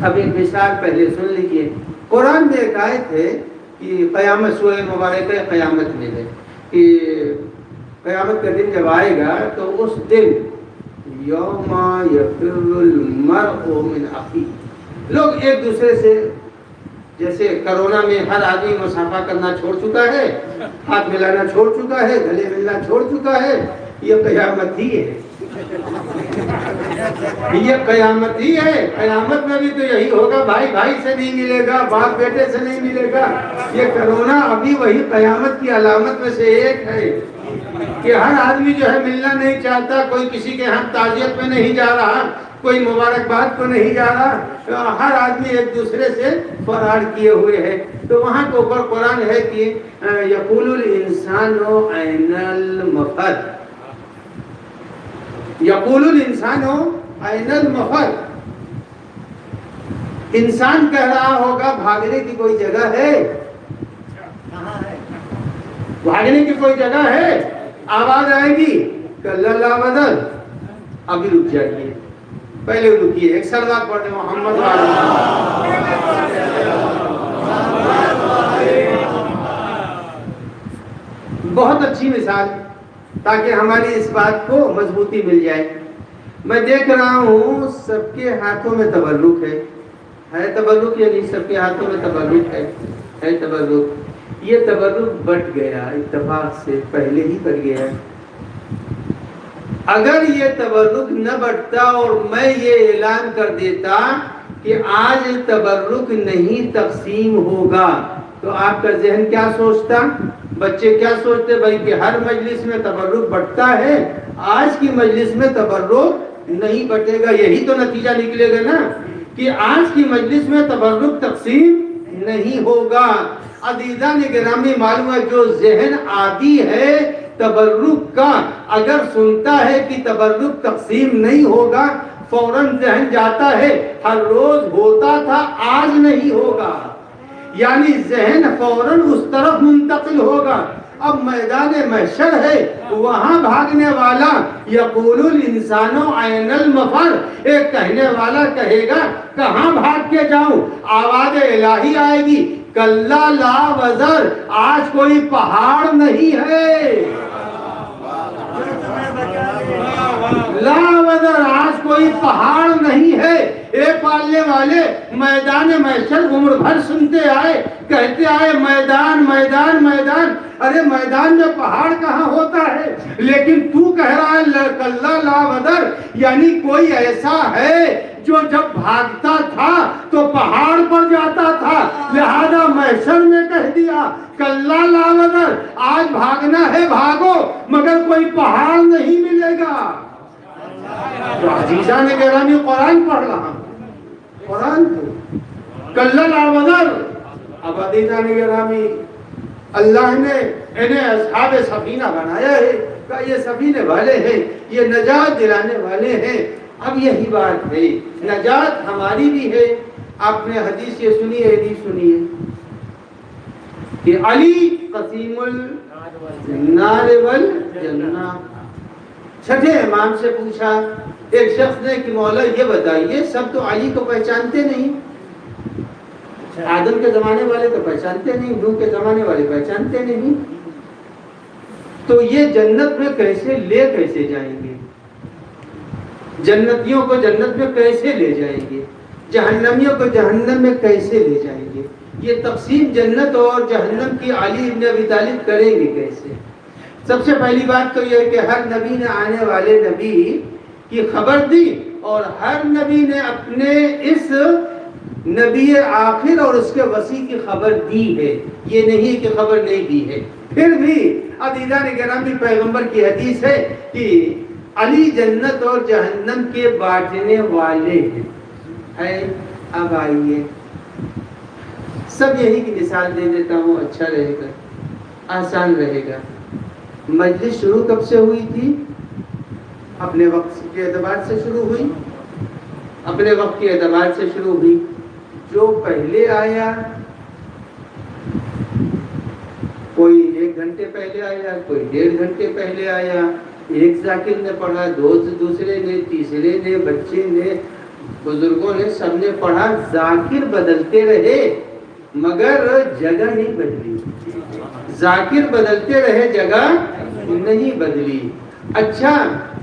اب ایک مثال پہلے سن لیجیے. قرآن میں ایک آیت ہے کہ قیامت، سورہ مبارک ہے قیامت میں ہے کہ قیامت کا دن جب آئے گا تو اس دن یوم یفر المرء من اخیہ، لوگ ایک دوسرے سے، جیسے کرونا میں ہر آدمی مصافحہ کرنا چھوڑ چکا ہے، ہاتھ ملانا چھوڑ چکا ہے، گلے ملنا چھوڑ چکا ہے، یہ قیامت ہی ہے، یہ قیامت ہی ہے. قیامت میں بھی تو یہی ہوگا، بھائی بھائی سے نہیں ملے گا، باپ بیٹے سے نہیں ملے گا. یہ کرونا ابھی وہی قیامت کی علامت میں سے ایک ہے کہ ہر آدمی جو ہے ملنا نہیں چاہتا، کوئی کسی کے ہم تعزیت میں نہیں جا رہا، کوئی مبارکباد کو نہیں جا رہا، ہر آدمی ایک دوسرے سے فرار کیے ہوئے ہے. تو وہاں کے اوپر قرآن ہے کہ یقول الانسان این المفر، یقول الانسان این المفر، انسان کہہ رہا ہوگا بھاگنے کی کوئی جگہ ہے؟ بھاگنے کی کوئی جگہ ہے؟ آواز آئے گی کہ لا بدل، ابھی رک جائیے، پہلے رکیے، ایک سلوات پڑھیں محمد بہت اچھی مثال تاکہ ہماری اس بات کو مضبوطی مل جائے. میں دیکھ رہا ہوں سب کے ہاتھوں میں تبرک ہے تبرک یا نہیں؟ سب کے ہاتھوں میں تبرک ہے تبرک.
یہ تبرک بٹ گیا اتفاق سے، پہلے ہی بٹ گیا۔ اگر یہ تبرک نہ بٹتا اور میں یہ اعلان کر دیتا کہ آج تبرک نہیں تقسیم ہوگا، تو آپ کا ذہن کیا سوچتا؟ بچے کیا سوچتے؟ بھائی کہ ہر مجلس میں تبرک بٹتا ہے، آج کی مجلس میں تبرک نہیں بٹے گا۔ یہی تو نتیجہ نکلے گا نا کہ آج کی مجلس میں تبرک تقسیم نہیں ہوگا۔ عزیزان گرامی، معلوم ہے جو ذہن عادی ہے تبرک کا، اگر سنتا ہے کہ تبرک تقسیم نہیں ہوگا، فوراً ذہن جاتا ہے ہر روز ہوتا تھا آج نہیں ہوگا، یعنی ذہن فوراً اس طرف منتقل ہوگا۔ اب میدان محشر ہے، وہاں بھاگنے والا یقول الانسان عین المفر، ایک کہنے والا کہے گا کہاں بھاگ کے جاؤں؟ آواز الہی آئے گی کلا لا وزر، آج کوئی پہاڑ نہیں ہے، لا وزر، آج کوئی پہاڑ نہیں ہے۔ اے پالنے والے، میدان محشر عمر بھر سنتے آئے، کہتے آئے میدان میدان میدان، ارے میدان میں پہاڑ کہاں ہوتا ہے؟ لیکن تو کہہ رہا ہے کلا لا وزر، یعنی کوئی ایسا ہے جو جب بھاگتا تھا تو پہاڑ پر جاتا تھا، لہذا محشر میں کہہ دیا کلا لا وزر، آج بھاگنا ہے بھاگو مگر کوئی پہاڑ نہیں ملے گا۔ تو عزیزان گرامی قرآن پڑھ رہا ہوں، قرآن کو کلا لا وزر۔ اب عزیزان گرامی، اللہ نے انہیں اصحاب سفینہ بنایا ہے، کہ یہ سفینے والے ہیں، یہ نجات دلانے والے ہیں۔ اب یہی بات ہے، نجات ہماری بھی ہے۔ آپ نے حدیث یہ سنی ہے، حدیث سنیے کہ علی قسیم النار والجنہ۔ چھٹے امام سے پوچھا ایک شخص نے کہ مولا یہ بتائیے، سب تو علی کو پہچانتے نہیں، آدم کے زمانے والے تو پہچانتے نہیں، نوح کے زمانے والے پہچانتے نہیں، تو یہ جنت میں کیسے جائیں گے؟ جنتیوں کو جنت میں کیسے لے جائیں گے؟ جہنمیوں کو جہنم میں کیسے لے جائیں گے؟ یہ تقسیم جنت اور جہنم کی علی ابن ابی طالب کریں گے کیسے؟ سب سے پہلی بات تو یہ ہے کہ ہر نبی نے آنے والے نبی کی خبر دی، اور ہر نبی نے اپنے اس نبی آخر اور اس کے وصی کی خبر دی ہے، یہ نہیں کہ خبر نہیں دی ہے۔ پھر بھی عزیزان گرامی، پیغمبر کی حدیث ہے کہ علی جنت اور جہنم کے بانٹنے والے ہیں۔ اب آئیے، سب یہی کی مثال دے دیتا ہوں، اچھا رہے گا، آسان رہے گا۔ مجلس شروع کب سے ہوئی تھی؟ اپنے وقت کے اعتبار سے شروع ہوئی، اپنے وقت کے اعتبار سے شروع ہوئی۔ جو پہلے آیا، کوئی 1 گھنٹے پہلے آیا، کوئی 1.5 گھنٹے پہلے آیا، ایک ذاکر نے پڑھا، دوسرے نے، تیسرے نے، بچے نے، بزرگوں نے، سب نے پڑھا۔ ذاکر بدلتے رہے مگر جگہ نہیں بدلی، ذاکر بدلتے رہے جگہ نہیں بدلی۔ اچھا،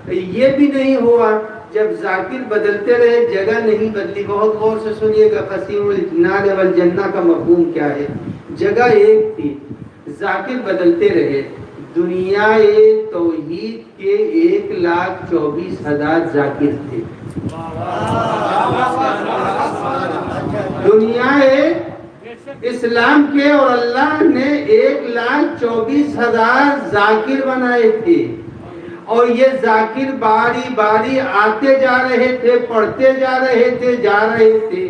یہ بھی نہیں ہوا، جب ذاکر بدلتے رہے جگہ نہیں بدلی، بہت غور سے سنیے گا، قسیم النار والجنہ کا مفہوم کیا ہے؟ جگہ ایک تھی، ذاکر بدلتے رہے۔ دنیا توحید کے 1,24,000 ذاکر تھے، دنیا اسلام کے، اور اللہ نے 1,24,000 ذاکر بنائے تھے، اور یہ ذاکر باری باری آتے جا رہے تھے، پڑھتے جا رہے تھے، جا رہے تھے۔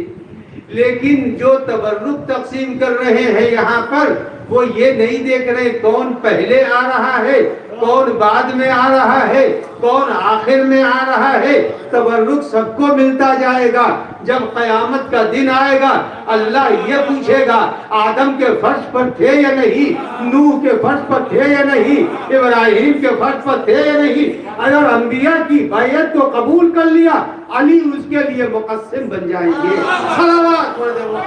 لیکن جو تبرک تقسیم کر رہے ہیں یہاں پر، وہ یہ نہیں دیکھ رہے کون پہلے آ رہا ہے، کون بعد میں آ رہا ہے، کون آخر میں آ رہا ہے۔ تبرک سب کو ملتا جائے گا۔ جب قیامت کا دن آئے گا، اللہ یہ پوچھے گا آدم کے فرش پر تھے یا نہیں، نوح کے فرش پر تھے یا نہیں، ابراہیم کے فرش پر تھے یا نہیں۔ اگر انبیاء کی بیعت کو قبول کر لیا، علی اس کے لیے مقسم بن جائیں گے۔ صلوات پڑھ دو۔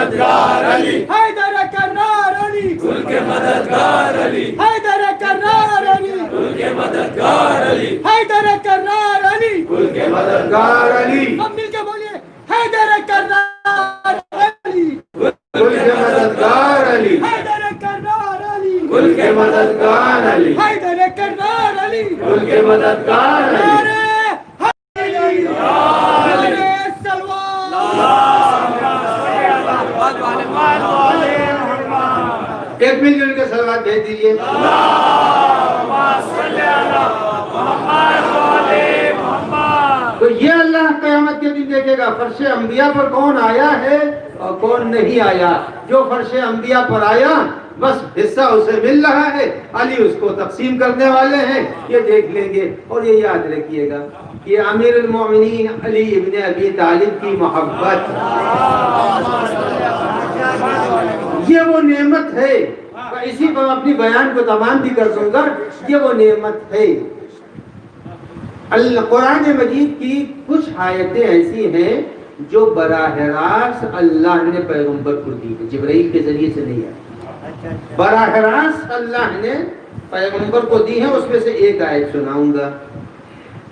مددگار علی حیدر کرار علی کل کے مددگار علی حیدر کرار علی کل کے مددگار علی حیدر کرار علی کل کے
مددگار علی
ہم مل کے بولیے حیدر کرار علی
کل کے مددگار علی
حیدر کرار علی
کل کے مددگار علی
حیدر کرار علی
کل کے مددگار علی ایک مل جل کے سلوات بھیج دیجیے تو یہ اللہ قیامت کے دن دیکھے گا فرش انبیاء پر کون آیا ہے اور کون نہیں آیا. جو فرش انبیاء پر آیا بس حصہ اسے مل رہا ہے, علی اس کو تقسیم کرنے والے ہیں, یہ دیکھ لیں گے. اور یہ یاد رکھیے گا کہ امیر المومنین علی ابن ابی طالب کی محبت یہ وہ نعمت ہے. اسی پر اپنی بیان کو تمام بھی کر دوں گا. یہ وہ نعمت ہے. قرآن مجید کی کچھ آیتیں ایسی ہیں جو براہ راست اللہ نے پیغمبر کو دی ہے, جبرائیل کے ذریعے سے نہیں ہے. براہ راست اللہ نے پیغمبر کو دی ہے. اس میں سے ایک آیت سناؤں گا.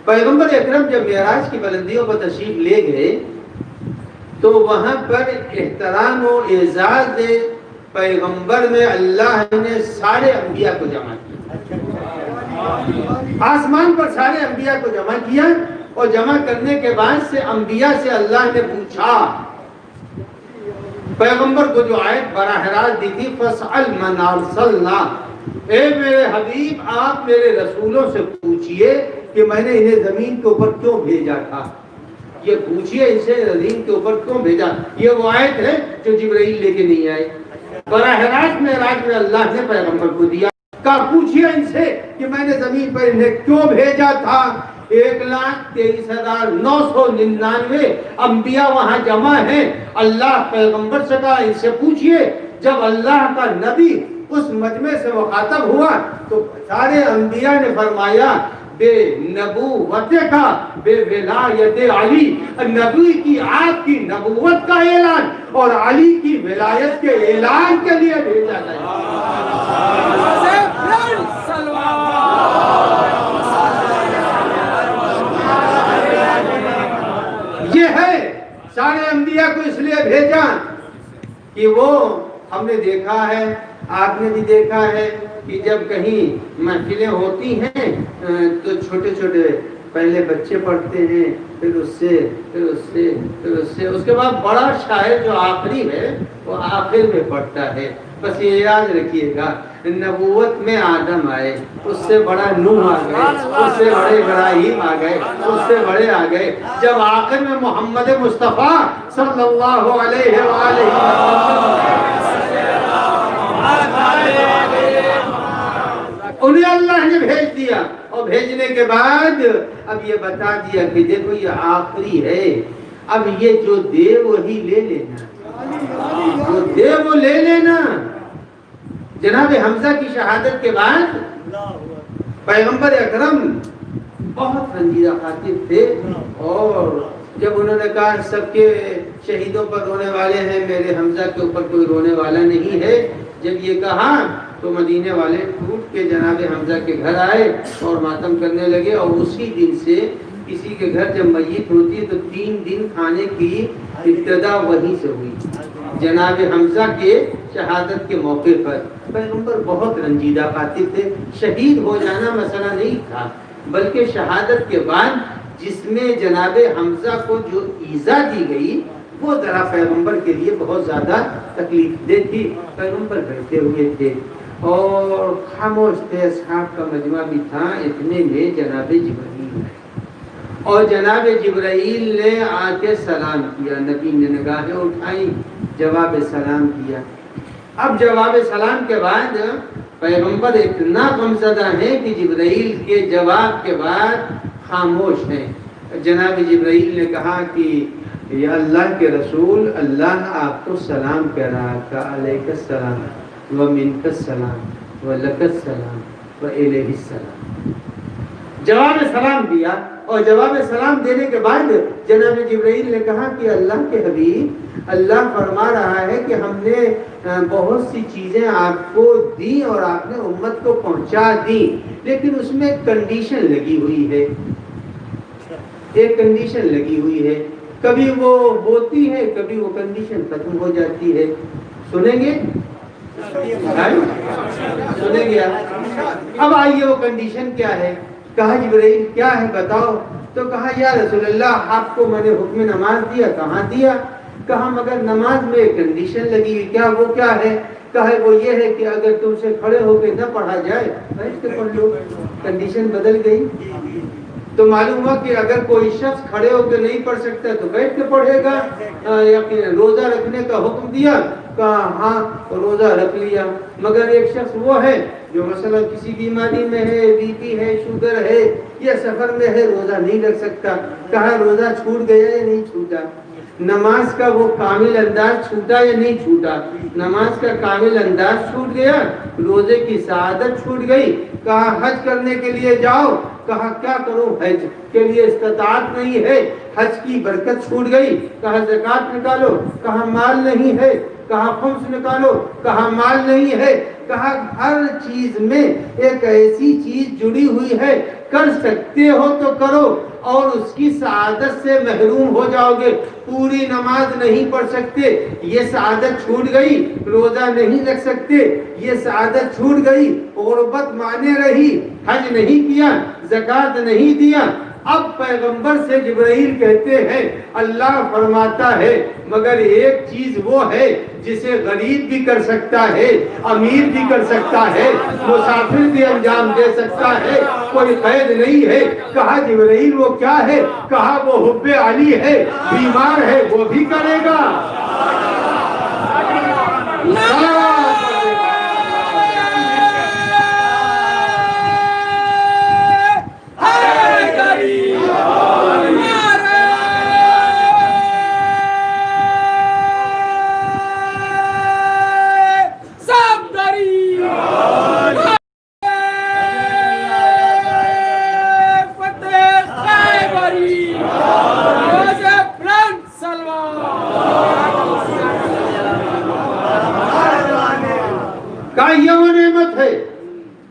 پیغمبر اکرم جب معراج کی بلندیوں پر تشریف لے گئے تو وہاں پر احترام و اعزاز پیغمبر میں اللہ نے سارے انبیاء کو جمع کیا. آسمان پر سارے انبیاء کو جمع کیا اور جمع کرنے کے بعد سے انبیاء سے اللہ نے پوچھا, پیغمبر کو جو آیت براہ راست دی تھی فَاسْأَلْ مَنْ أَرْسَلْنَا, اے میرے حبیب آپ میرے رسولوں سے پوچھئے کہ میں نے انہیں زمین کے اوپر کیوں بھیجا تھا. یہ پوچھئے اسے زمین کے اوپر کیوں بھیجا. یہ وہ آیت ہے جو جبرائیل لے کے نہیں آئے. براہ راست معراج میں اللہ نے پیغمبر کو دیا. کہا پوچھئے ان سے کہ میں نے زمین پر انہیں کیوں بھیجا تھا. 1,23,999 انبیاء وہاں جمع ہیں. اللہ پیغمبر سے کہا ان سے پوچھئے. جب اللہ کا نبی اس مجمع سے مخاطب ہوا تو سارے انبیاء نے فرمایا بے نبوت کا بے ولایت علی, نبی کی آپ کی نبوت کا اعلان اور علی کی ولایت کے اعلان کے لیے بھیجا گیا. یہ ہے سارے انبیاء کو اس لیے بھیجا کہ وہ ہم نے دیکھا ہے, آپ نے بھی دیکھا ہے کہ جب کہیں محفلیں ہوتی ہیں تو چھوٹے چھوٹے پہلے بچے پڑھتے ہیں, پھر اس سے اس کے بعد بڑا شاعر جو آخری ہے وہ آخر میں پڑھتا ہے. بس یہ یاد رکھیے گا نبوت میں آدم آئے, اس سے بڑا نوح آ گئے, اس سے بڑے ابراہیم آ گئے, اس سے بڑے آ گئے. جب آخر میں محمد مصطفیٰ صلی اللہ علیہ وآلہ انہیں اللہ نے بھیج دیا. اور بھیجنے کے بعد اب یہ بتا دیا کہ دیکھو یہ آخری ہے, اب یہ جو دے وہی لے لینا, جو دے وہ لے لینا. جناب حمزہ کی شہادت کے بعد پیغمبر اکرم بہت رنجیدہ خاطر تھے, اور جب انہوں نے کہا سب کے شہیدوں پر رونے والے ہیں, میرے حمزہ کے اوپر کوئی رونے والا نہیں ہے, جب یہ کہا تو مدینے والے ٹوٹ کے جناب حمزہ کے گھر آئے اور ماتم کرنے لگے. اور اسی دن سے کسی کے گھر جب میت ہوتی ہے تو 3 دن کھانے کی ابتدا وہیں سے ہوئی. جناب حمزہ کے شہادت کے موقع پر پیغمبر بہت رنجیدہ خاطر تھے. شہید ہو جانا مسئلہ نہیں تھا, بلکہ شہادت کے بعد جس میں جناب حمزہ کو جو ایذا دی گئی وہ ذرا پیغمبر کے لیے بہت زیادہ تکلیف دہ تھی. پیغمبر بیٹھے ہوئے تھے اور خاموش تھے, اصحاب کا مجمع بھی تھا. اتنے میں جناب جبرائیل آئے اور جناب جبرائیل نے آ کے سلام کیا. نبی نے نگاہیں اٹھائی, جواب سلام کیا. اب جواب سلام کے بعد پیغمبر اتنا غمزدہ ہے کہ جبرائیل کے جواب کے بعد خاموش ہیں. جناب جبرائیل نے کہا کہ یا اللہ کے رسول, اللہ آپ کو سلام کہہ رہا تھا, علیک السلام و منک السلام و لک السلام و الیہ السلام. جواب سلام دیا اور جواب سلام دینے کے بعد جناب جبرائیل نے کہا کہ اللہ کے حبیب، اللہ فرما رہا ہے کہ ہم نے بہت سی چیزیں آپ کو دی اور آپ نے امت کو پہنچا دی، لیکن اس میں ایک کنڈیشن لگی ہوئی ہے، ایک کنڈیشن لگی ہوئی ہے، کبھی وہ ہوتی ہے کبھی وہ کنڈیشن ختم ہو جاتی ہے۔ سنیں گے؟ سنیں گے آپ؟ اب آئیے وہ کنڈیشن کیا ہے؟ کہا جبرائیل کیا ہے بتاؤ؟ تو کہا یا رسول اللہ آپ کو میں نے حکم نماز دیا۔ کہاں دیا؟ کہا مگر نماز میں ایک کنڈیشن لگی ہوئی۔ کیا وہ کیا ہے؟ کہا وہ یہ ہے کہ اگر تم سے کھڑے ہو کے نہ پڑھا جائے بیٹھ کے پڑھ لو۔ کنڈیشن بدل گئی تو معلوم ہوا کہ اگر کوئی شخص کھڑے ہو کے نہیں پڑھ سکتا تو بیٹھ کے پڑھے گا۔ روزہ رکھنے کا حکم دیا، کہا ہاں روزہ رکھ لیا، مگر ایک شخص وہ ہے جو مثلا کسی بیماری میں ہے، بی پی ہے، شوگر ہے یا سفر میں ہے، روزہ نہیں رکھ سکتا۔ کہا روزہ چھوٹ گیا یا نہیں چھوٹا؟ نماز کا وہ کامل انداز چھوٹا یا نہیں چھوٹا؟ نماز کا کامل انداز چھوٹ گیا، روزے کی سعادت چھوٹ گئی۔ کہا حج کرنے کے لیے جاؤ، کہا کیا کرو؟ حج کے لیے استطاعت نہیں ہے، حج کی برکت چھوٹ گئی۔ کہا زکوٰۃ نکالو، کہا مال نہیں ہے۔ کہا خمس نکالو، کہا مال نہیں ہے۔ کہا ہر چیز میں ایک ایسی چیز جڑی ہوئی ہے، کر سکتے ہو تو کرو اور اس کی سعادت سے محروم ہو جاؤ گے۔ پوری نماز نہیں پڑھ سکتے، یہ سعادت چھوٹ گئی۔ روزہ نہیں رکھ سکتے، یہ سعادت چھوٹ گئی۔ غربت مانے رہی، حج نہیں کیا، زکوٰۃ نہیں دیا۔ اب پیغمبر سے جبرائیل کہتے ہیں اللہ فرماتا ہے مگر ایک چیز وہ ہے جسے غریب بھی کر سکتا ہے، امیر بھی کر سکتا ہے، مسافر بھی انجام دے سکتا ہے، کوئی قید نہیں ہے۔ کہا جبرائیل وہ کیا ہے؟ کہا وہ حب علی ہے، بیمار ہے وہ بھی کرے گا۔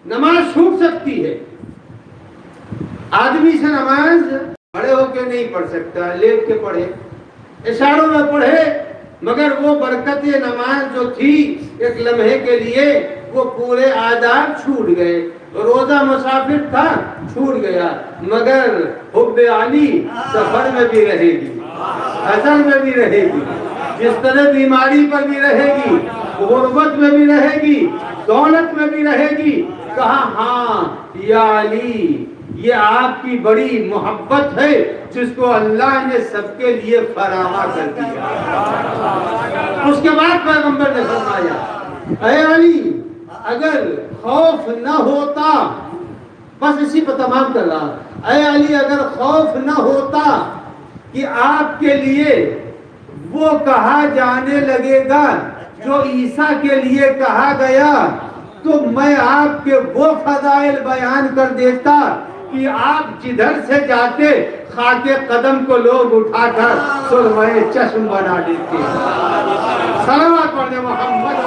نماز چھوٹ سکتی ہے، آدمی سے نماز کھڑے ہو کے نہیں پڑھ سکتا، لیٹ کے پڑھے، اشاروں میں پڑھے، مگر وہ برکت نماز جو تھی ایک لمحے کے لیے وہ پورے آداب چھوٹ گئے۔ روزہ مسافر تھا چھوٹ گیا، مگر حب علی سفر میں بھی رہے گی، حسن میں بھی رہے گی، جس طرح بیماری پر بھی رہے گی، غربت میں بھی رہے گی، دولت میں بھی رہے گی۔ کہا ہاں یا علی یہ آپ کی بڑی محبت ہے جس کو اللہ نے سب کے لیے فراہم کر دیا۔ اس کے بعد پیغمبر نے فرمایا اے علی اگر خوف نہ ہوتا، بس اسی پر تمام کر رہا، اے علی اگر خوف نہ ہوتا کہ آپ کے لیے وہ کہا جانے لگے گا جو عیسیٰ کے لیے کہا گیا تو میں آپ کے وہ فضائل بیان کر دیتا کہ آپ جدھر سے جاتے خاک قدم کو لوگ اٹھا کر سرمہ چشم بنا دیتے۔ صلوات پڑھنے محمد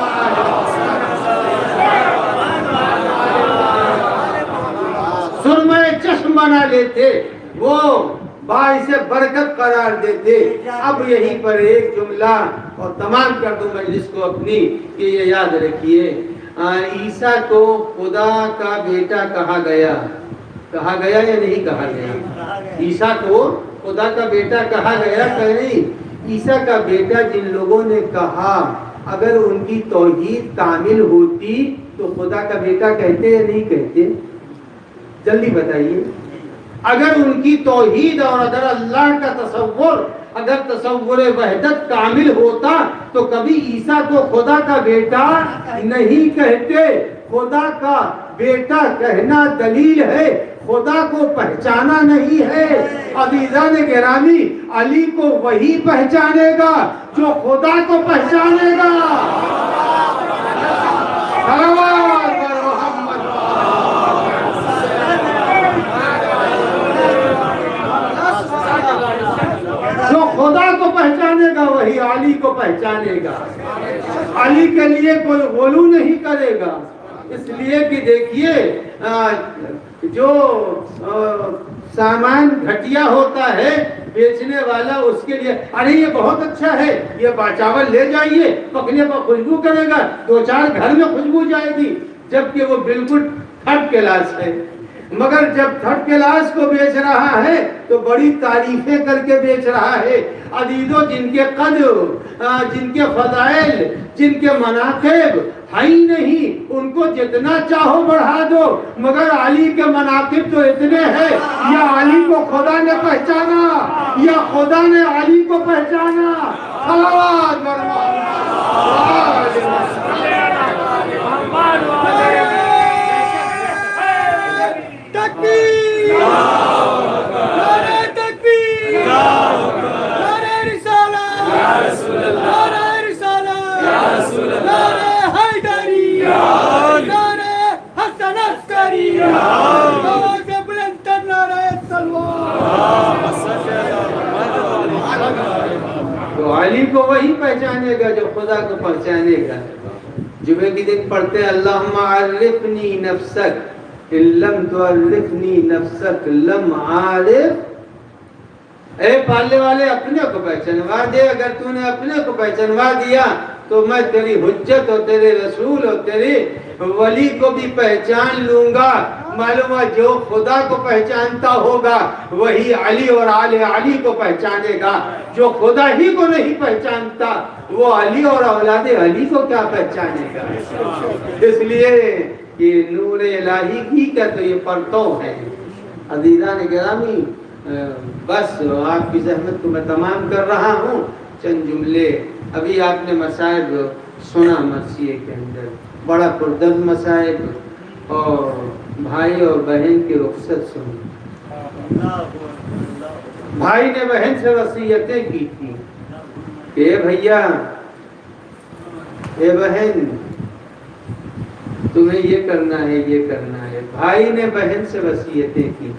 سرمہ چشم بنا لیتے، وہ باعث برکت قرار دیتے۔ اب یہیں پر ایک جملہ اور تمام کر دوں مجلس کو اپنی کہ یہ یاد رکھیے، عیسیٰ کو خدا کا بیٹا کہا گیا، کہا گیا یا نہیں کہا گیا؟ عیسیٰ کو خدا کا بیٹا کہا گیا کہ نہیں؟ عیسیٰ کا بیٹا جن لوگوں نے کہا اگر ان کی توحید کامل ہوتی تو خدا کا بیٹا کہتے یا نہیں کہتے؟ جلدی بتائیے۔ اگر ان کی توحید اور اگر اللہ کا تصور، اگر تصور وحدت کامل ہوتا تو کبھی عیسیٰ کو خدا کا بیٹا نہیں کہتے۔ خدا کا بیٹا کہنا دلیل ہے، خدا کو پہچانا نہیں ہے۔ عزیزان گرامی علی کو وہی پہچانے گا جو خدا کو پہچانے گا۔ پہچانے گا، علی کے لیے کوئی غلو نہیں کرے گا، اس لیے کہ دیکھیے جو سامان گھٹیا ہوتا ہے بیچنے والا اس کے لیے ارے یہ بہت اچھا ہے، یہ چاول لے جائیے، پکنے پر خوشبو کرے گا، 2-4 گھر میں خوشبو جائے گی، جبکہ وہ بالکل تھرڈ کلاس ہے۔ مگر جب تھرڈ کلاس کو بیچ رہا ہے تو بڑی تعریفیں کر کے بیچ رہا ہے۔ عزیزو، جن کے قدر، جن کے فضائل، جن کے مناقب ہے ہی نہیں، ان کو جتنا چاہو بڑھا دو، مگر علی کے مناقب تو اتنے ہیں، یا علی کو خدا نے پہچانا یا خدا نے علی کو پہچانا۔ صلوات
تکبیر، نعرہ تکبیر، نعرہ رسالت، نعرہ رسالت، نعرہ حیدری، نعرہ حسن عسکری، آواز بلند تر نعرہ تلوار۔
تو علی کو وہی پہچانے گا جو خدا کو پہچانے گا۔ جمعے کے دن پڑھتے ہیں اللہم عرفنی نفسک ان لم تعرفنی نفسک لم عارف۔ اے پالنے والے اپنے کو پہچانوا دے، اگر تو نے اپنے کو پہچانوا دیا تو میں تیری حجت اور تیرے رسول اور تیرے ولی کو بھی پہچان لوں گا۔ معلوم ہے جو خدا کو پہچانتا ہوگا وہی علی اور آل علی کو پہچانے گا، جو خدا ہی کو نہیں پہچانتا وہ علی اور اولاد علی کو کیا پہچانے گا۔ اس لیے یہ نور الہی کی کا تو یہ پرتو ہے۔ عزیزان گرامی، بس آپ کی زحمت کو میں تمام کر رہا ہوں۔ چند جملے ابھی آپ نے مسائب سنا مرثیے کے اندر، بڑا پردرد مسائب، اور بھائی اور بہن کی رخصت سنی۔ بھائی نے بہن سے وصیتیں کی تھی کہ اے بھیا، اے بہن، تمہیں یہ کرنا ہے، یہ کرنا ہے۔ بھائی نے بہن سے وصیتیں کی،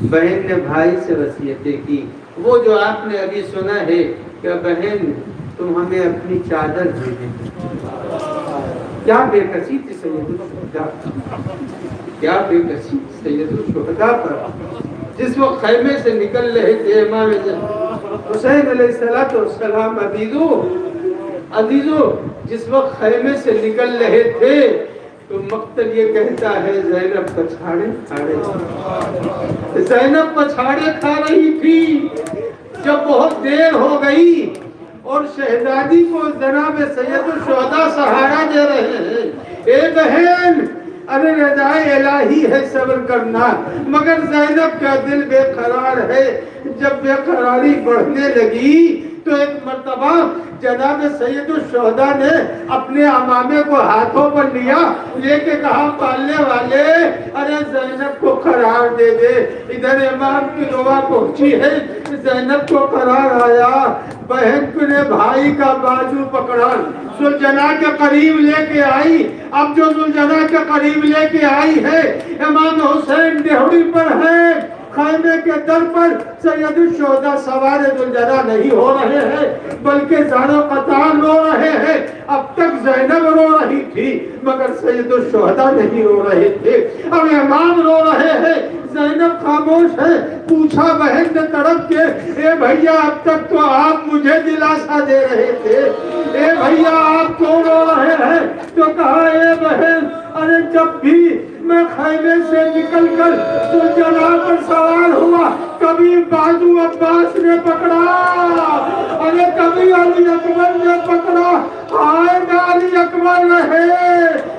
بہن نے بھائی سے وصیتیں کی۔ وہ جو آپ نے ابھی سنا ہے کہ بہن تم ہمیں اپنی چادر دے دیں۔ کیا بے کسی تھی سید الشہداء، کیا بے کسی سید الشہداء پر۔ جس وقت خیمے سے نکل رہے تھے امام حسین علیہ السلام، عزیزو جس وقت خیمے سے نکل رہے تھے تو مقتل یہ کہتا ہے زینب پچھاڑے کھاڑے، زینب پچھاڑے کھا رہی تھی۔ جب بہت دیر ہو گئی اور شہزادی کو جناب سید الشہداء سہارا دے رہے ہیں، اے بہن ارے رضائے الہی ہے صبر کرنا، مگر زینب کا دل بے قرار ہے۔ جب بے قراری بڑھنے لگی تو ایک مرتبہ جناب سید الشہداء نے اپنے امامے کو ہاتھوں پر لیا، لے کے کہا پالنے والے ارے زینب کو قرار دے دے۔ ادھر امام کی دعا پہنچی ہے، زینب کو قرار آیا۔ بہن نے بھائی کا بازو پکڑا، ذوالجناح کے قریب لے کے آئی۔ اب جو ذوالجناح کے قریب لے کے آئی ہے، امام حسین دہڑی پر ہے، خیمے کے در پر سید الشہداء سوار ذوالجناح نہیں ہو رہے ہیں بلکہ زار و قطار رو رہے ہیں۔ اب تک زینب رو رہی تھی مگر سید الشہداء نہیں رو رہے تھے، اب امام رو رہے ہیں، زینب خاموش ہے۔ پوچھا بہن نے تڑپ کے، اے بھیا اب تک تو آپ مجھے دلاسا دے رہے تھے، اے بھیا آپ کیوں رو رہے ہیں؟ تو کہا اے بہن ارے جب بھی میں خیمے سے نکل کر ذوالجلال پر سوار ہوا، کبھی بازو عباس نے پکڑا، ارے کبھی علی اکبر نے پکڑا، ہائے نہ علی اکبر رہے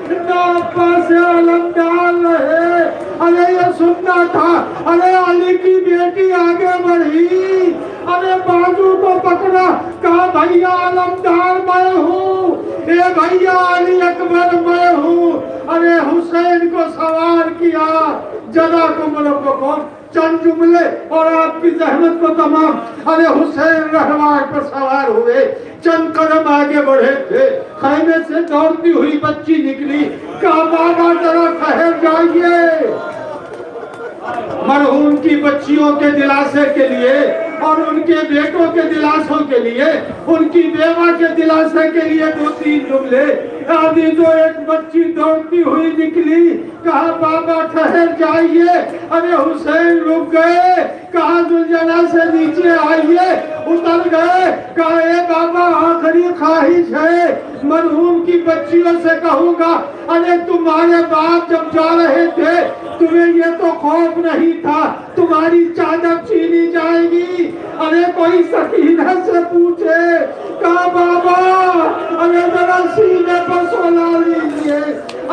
نہ عباس علمدار رہے۔ ارے یہ سننا تھا، ارے علی کی بیٹی آگے بڑھی، ارے بازو کو پکڑا، کہا بھیا علمدار میں ہوں، اے بھیا علی اکبر میں ہوں۔ ارے حسین کو سوار کیا، جزاکم اللہ خیر۔ چند جملے اور آپ کی زحمت کو تمام۔ ارے حسین رہوار پر سوار ہوئے، چند قدم آگے بڑھے تھے، خیمے سے دوڑتی ہوئی بچی نکلی، کہا بابا ذرا ٹھہر جائیے۔ مرحوم کی بچیوں کے دلاسے کے لیے اور ان کے بیٹوں کے دلاسوں کے لیے، ان کی بیوہ کے دلاسے کے لیے 2-3 جملے۔ آدھی جو ایک بچی دوڑتی ہوئی نکلی، کہا بابا ٹھہر جائیے، ارے حسین رک گئے، کہا ذوالجلال سے نیچے آئیے، اتر گئے، کہا اے بابا آخری خواہش ہے، مرحوم کی بچیوں سے کہوں گا، ارے تمہارے باپ جب جا رہے تھے تمہیں یہ تو خوف نہیں تھا تمہاری چادر چھینی جائے گی، ارے کوئی سکینہ سے پوچھے، کہا بابا ارے ذرا سینے پر سولا لیجیے،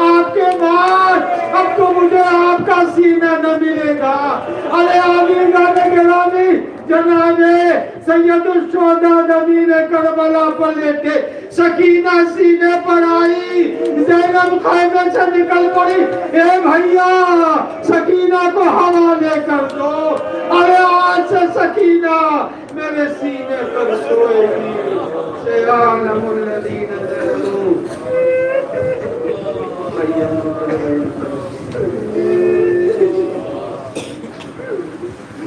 آپ کے بعد اب تو مجھے آپ کا سینہ نہ ملے گا۔ ارے آمین گانے گرامی، جناب سید الشہداء امیر کربلا پر لیٹے، سکینہ سینے پر آئی، زینب خیمے سے نکل پڑی، اے بھائیا سکینہ کو حوالے کر دو، ارے آج سے سکینہ میرے سینے پر سوئے گی، سیعلم الذین ظلموا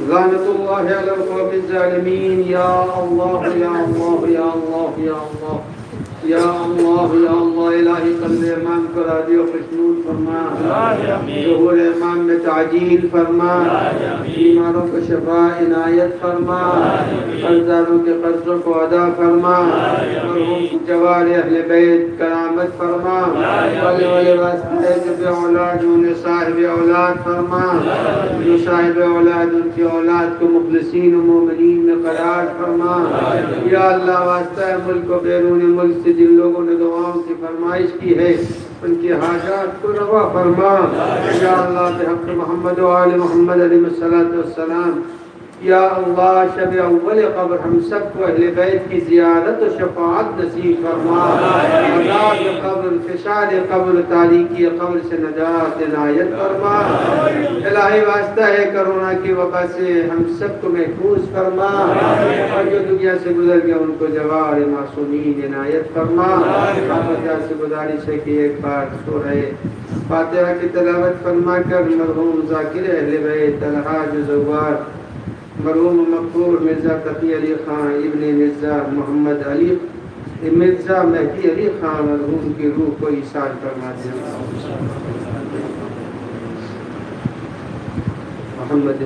لعنت اللہ علی القوم الظالمین۔ یا اللہ یا اللہ یا اللہ یا اللہ یا اللہ یا اللہ، الہی قلب امام کو راضی و خوشنود فرما، ظہور امام میں تعجیل فرما، بیماروں کو شفا عنایت فرما، قرضداروں کے قرضوں کو ادا فرما، مرحوم جوار اہل بیت کرامت فرما، والے والے واسطے جو بے اولاد انہیں صاحب اولاد فرما، جو صاحب اولاد ان کی اولاد کو مخلصین و مومنین میں قرار فرما۔ یا اللہ واسطہ ملک و بیرون ملک سے جن لوگوں نے دعاؤں کی فرمائش کی ہے ان کی حاجات کو روا فرما۔ یا اللہ بحق محمد و آل محمد علیہ السلام، یا اللہ شب اول قبر ہم سب کو اہل بیت کی زیارت و شفاعت نصیب فرما، عذاب قبر، فشار قبر، تاریکی قبر سے نجات عنایت فرما۔ الہی واسطہ ہے کرونا کی وبا سے ہم سب کو محفوظ فرما، اور جو دنیا سے گزر گیا ان کو جوار معصومین عنایت فرما۔ آپ سے گزارش ہے کہ ایک بار سورہ فاتحہ کی تلاوت فرما کر مرحوم ذاکر اہل بیت الحاج زوار مرحوم مقبول مرزا تقی علی خان ابن مرزا محمد علی مرزا مہدی علی خان مرحوم کی روح کو ایثار فرما دیں۔ محمد